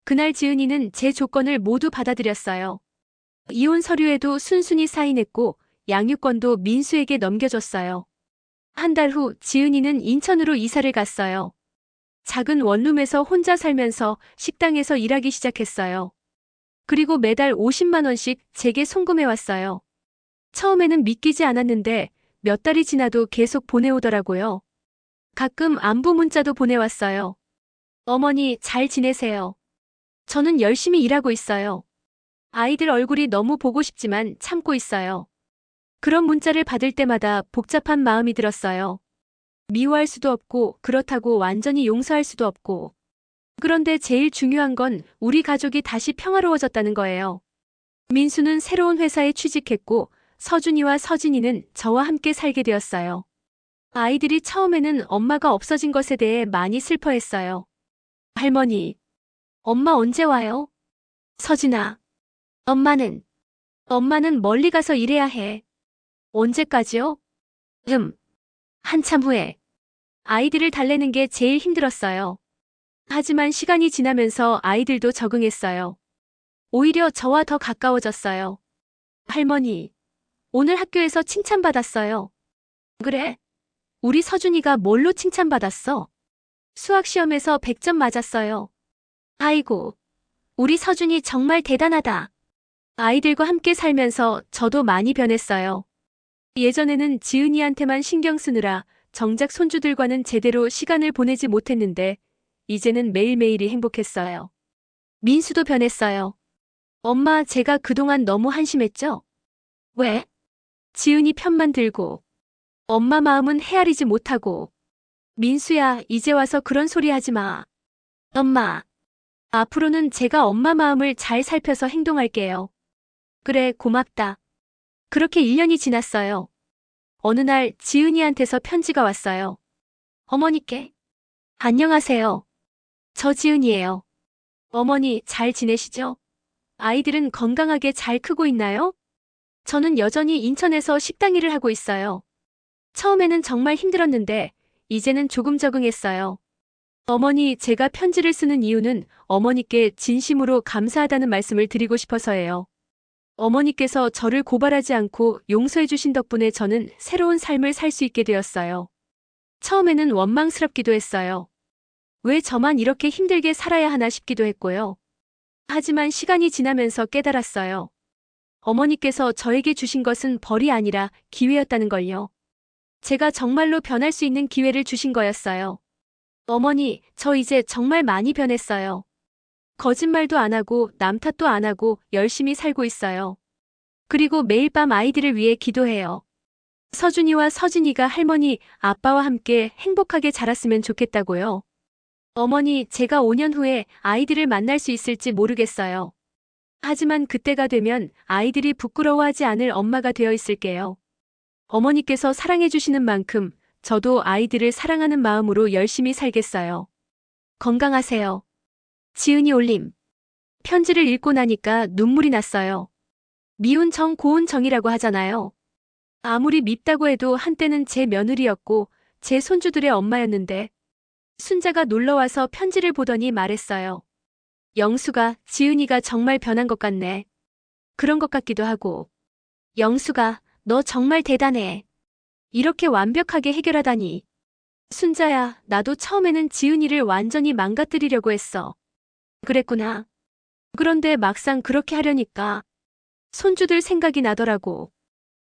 그날 지은이는 제 조건을 모두 받아들였어요. 이혼 서류에도 순순히 사인했고 양육권도 민수에게 넘겨줬어요. 한 달 후 지은이는 인천으로 이사를 갔어요. 작은 원룸에서 혼자 살면서 식당에서 일하기 시작했어요. 그리고 매달 50만 원씩 제게 송금해 왔어요. 처음에는 믿기지 않았는데 몇 달이 지나도 계속 보내오더라고요. 가끔 안부 문자도 보내왔어요. 어머니, 잘 지내세요. 저는 열심히 일하고 있어요. 아이들 얼굴이 너무 보고 싶지만 참고 있어요. 그런 문자를 받을 때마다 복잡한 마음이 들었어요. 미워할 수도 없고 그렇다고 완전히 용서할 수도 없고. 그런데 제일 중요한 건 우리 가족이 다시 평화로워졌다는 거예요. 민수는 새로운 회사에 취직했고 서준이와 서진이는 저와 함께 살게 되었어요. 아이들이 처음에는 엄마가 없어진 것에 대해 많이 슬퍼했어요. 할머니, 엄마 언제 와요? 서진아, 엄마는 멀리 가서 일해야 해. 언제까지요? 한참 후에. 아이들을 달래는 게 제일 힘들었어요. 하지만 시간이 지나면서 아이들도 적응했어요. 오히려 저와 더 가까워졌어요. 할머니, 오늘 학교에서 칭찬받았어요. 그래? 우리 서준이가 뭘로 칭찬받았어? 수학 시험에서 100점 맞았어요. 아이고, 우리 서준이 정말 대단하다. 아이들과 함께 살면서 저도 많이 변했어요. 예전에는 지은이한테만 신경 쓰느라 정작 손주들과는 제대로 시간을 보내지 못했는데 이제는 매일매일이 행복했어요. 민수도 변했어요. 엄마, 제가 그동안 너무 한심했죠? 왜? 지은이 편만 들고 엄마 마음은 헤아리지 못하고. 민수야, 이제 와서 그런 소리 하지 마. 엄마, 앞으로는 제가 엄마 마음을 잘 살펴서 행동할게요. 그래, 고맙다. 그렇게 1년이 지났어요. 어느 날 지은이한테서 편지가 왔어요. 어머니께. 안녕하세요. 저 지은이에요. 어머니, 잘 지내시죠? 아이들은 건강하게 잘 크고 있나요? 저는 여전히 인천에서 식당 일을 하고 있어요. 처음에는 정말 힘들었는데 이제는 조금 적응했어요. 어머니, 제가 편지를 쓰는 이유는 어머니께 진심으로 감사하다는 말씀을 드리고 싶어서예요. 어머니께서 저를 고발하지 않고 용서해 주신 덕분에 저는 새로운 삶을 살 수 있게 되었어요. 처음에는 원망스럽기도 했어요. 왜 저만 이렇게 힘들게 살아야 하나 싶기도 했고요. 하지만 시간이 지나면서 깨달았어요. 어머니께서 저에게 주신 것은 벌이 아니라 기회였다는 걸요. 제가 정말로 변할 수 있는 기회를 주신 거였어요. 어머니, 저 이제 정말 많이 변했어요. 거짓말도 안 하고 남 탓도 안 하고 열심히 살고 있어요. 그리고 매일 밤 아이들을 위해 기도해요. 서준이와 서진이가 할머니, 아빠와 함께 행복하게 자랐으면 좋겠다고요. 어머니, 제가 5년 후에 아이들을 만날 수 있을지 모르겠어요. 하지만 그때가 되면 아이들이 부끄러워하지 않을 엄마가 되어 있을게요. 어머니께서 사랑해주시는 만큼 저도 아이들을 사랑하는 마음으로 열심히 살겠어요. 건강하세요. 지은이 올림. 편지를 읽고 나니까 눈물이 났어요. 미운 정 고운 정이라고 하잖아요. 아무리 밉다고 해도 한때는 제 며느리였고 제 손주들의 엄마였는데 순자가 놀러와서 편지를 보더니 말했어요. 영수가, 지은이가 정말 변한 것 같네. 그런 것 같기도 하고. 영수가, 너 정말 대단해. 이렇게 완벽하게 해결하다니. 순자야, 나도 처음에는 지은이를 완전히 망가뜨리려고 했어. 그랬구나. 그런데 막상 그렇게 하려니까 손주들 생각이 나더라고.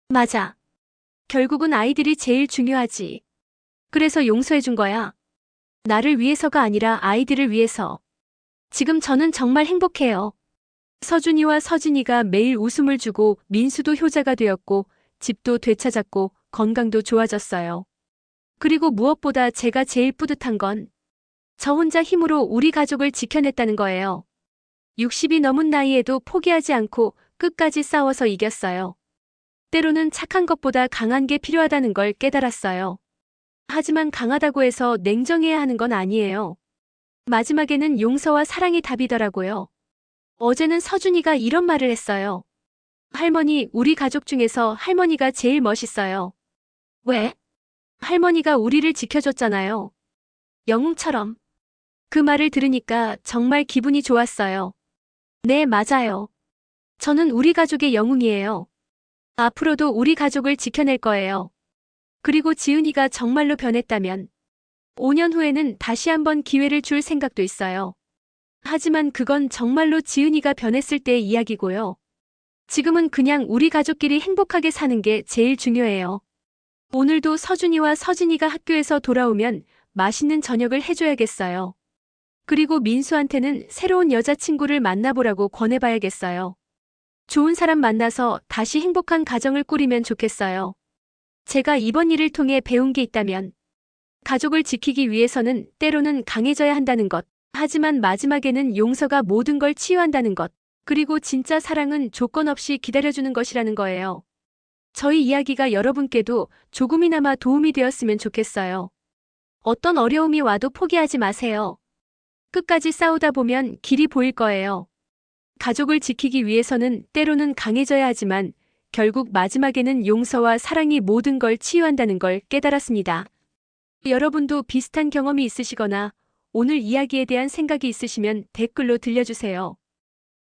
맞아. 결국은 아이들이 제일 중요하지. 그래서 용서해준 거야. 나를 위해서가 아니라 아이들을 위해서. 지금 저는 정말 행복해요. 서준이와 서진이가 매일 웃음을 주고 민수도 효자가 되었고 집도 되찾았고 건강도 좋아졌어요. 그리고 무엇보다 제가 제일 뿌듯한 건 저 혼자 힘으로 우리 가족을 지켜냈다는 거예요. 60이 넘은 나이에도 포기하지 않고 끝까지 싸워서 이겼어요. 때로는 착한 것보다 강한 게 필요하다는 걸 깨달았어요. 하지만 강하다고 해서 냉정해야 하는 건 아니에요. 마지막에는 용서와 사랑이 답이더라고요. 어제는 서준이가 이런 말을 했어요. 할머니, 우리 가족 중에서 할머니가 제일 멋있어요. 왜? 할머니가 우리를 지켜줬잖아요. 영웅처럼. 그 말을 들으니까 정말 기분이 좋았어요. 네, 맞아요. 저는 우리 가족의 영웅이에요. 앞으로도 우리 가족을 지켜낼 거예요. 그리고 지은이가 정말로 변했다면 5년 후에는 다시 한번 기회를 줄 생각도 있어요. 하지만 그건 정말로 지은이가 변했을 때의 이야기고요. 지금은 그냥 우리 가족끼리 행복하게 사는 게 제일 중요해요. 오늘도 서준이와 서진이가 학교에서 돌아오면 맛있는 저녁을 해줘야겠어요. 그리고 민수한테는 새로운 여자친구를 만나보라고 권해봐야겠어요. 좋은 사람 만나서 다시 행복한 가정을 꾸리면 좋겠어요. 제가 이번 일을 통해 배운 게 있다면 가족을 지키기 위해서는 때로는 강해져야 한다는 것. 하지만 마지막에는 용서가 모든 걸 치유한다는 것. 그리고 진짜 사랑은 조건 없이 기다려주는 것이라는 거예요. 저희 이야기가 여러분께도 조금이나마 도움이 되었으면 좋겠어요. 어떤 어려움이 와도 포기하지 마세요. 끝까지 싸우다 보면 길이 보일 거예요. 가족을 지키기 위해서는 때로는 강해져야 하지만 결국 마지막에는 용서와 사랑이 모든 걸 치유한다는 걸 깨달았습니다. 여러분도 비슷한 경험이 있으시거나 오늘 이야기에 대한 생각이 있으시면 댓글로 들려주세요.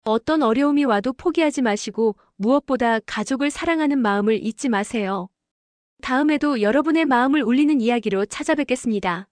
어떤 어려움이 와도 포기하지 마시고 무엇보다 가족을 사랑하는 마음을 잊지 마세요. 다음에도 여러분의 마음을 울리는 이야기로 찾아뵙겠습니다.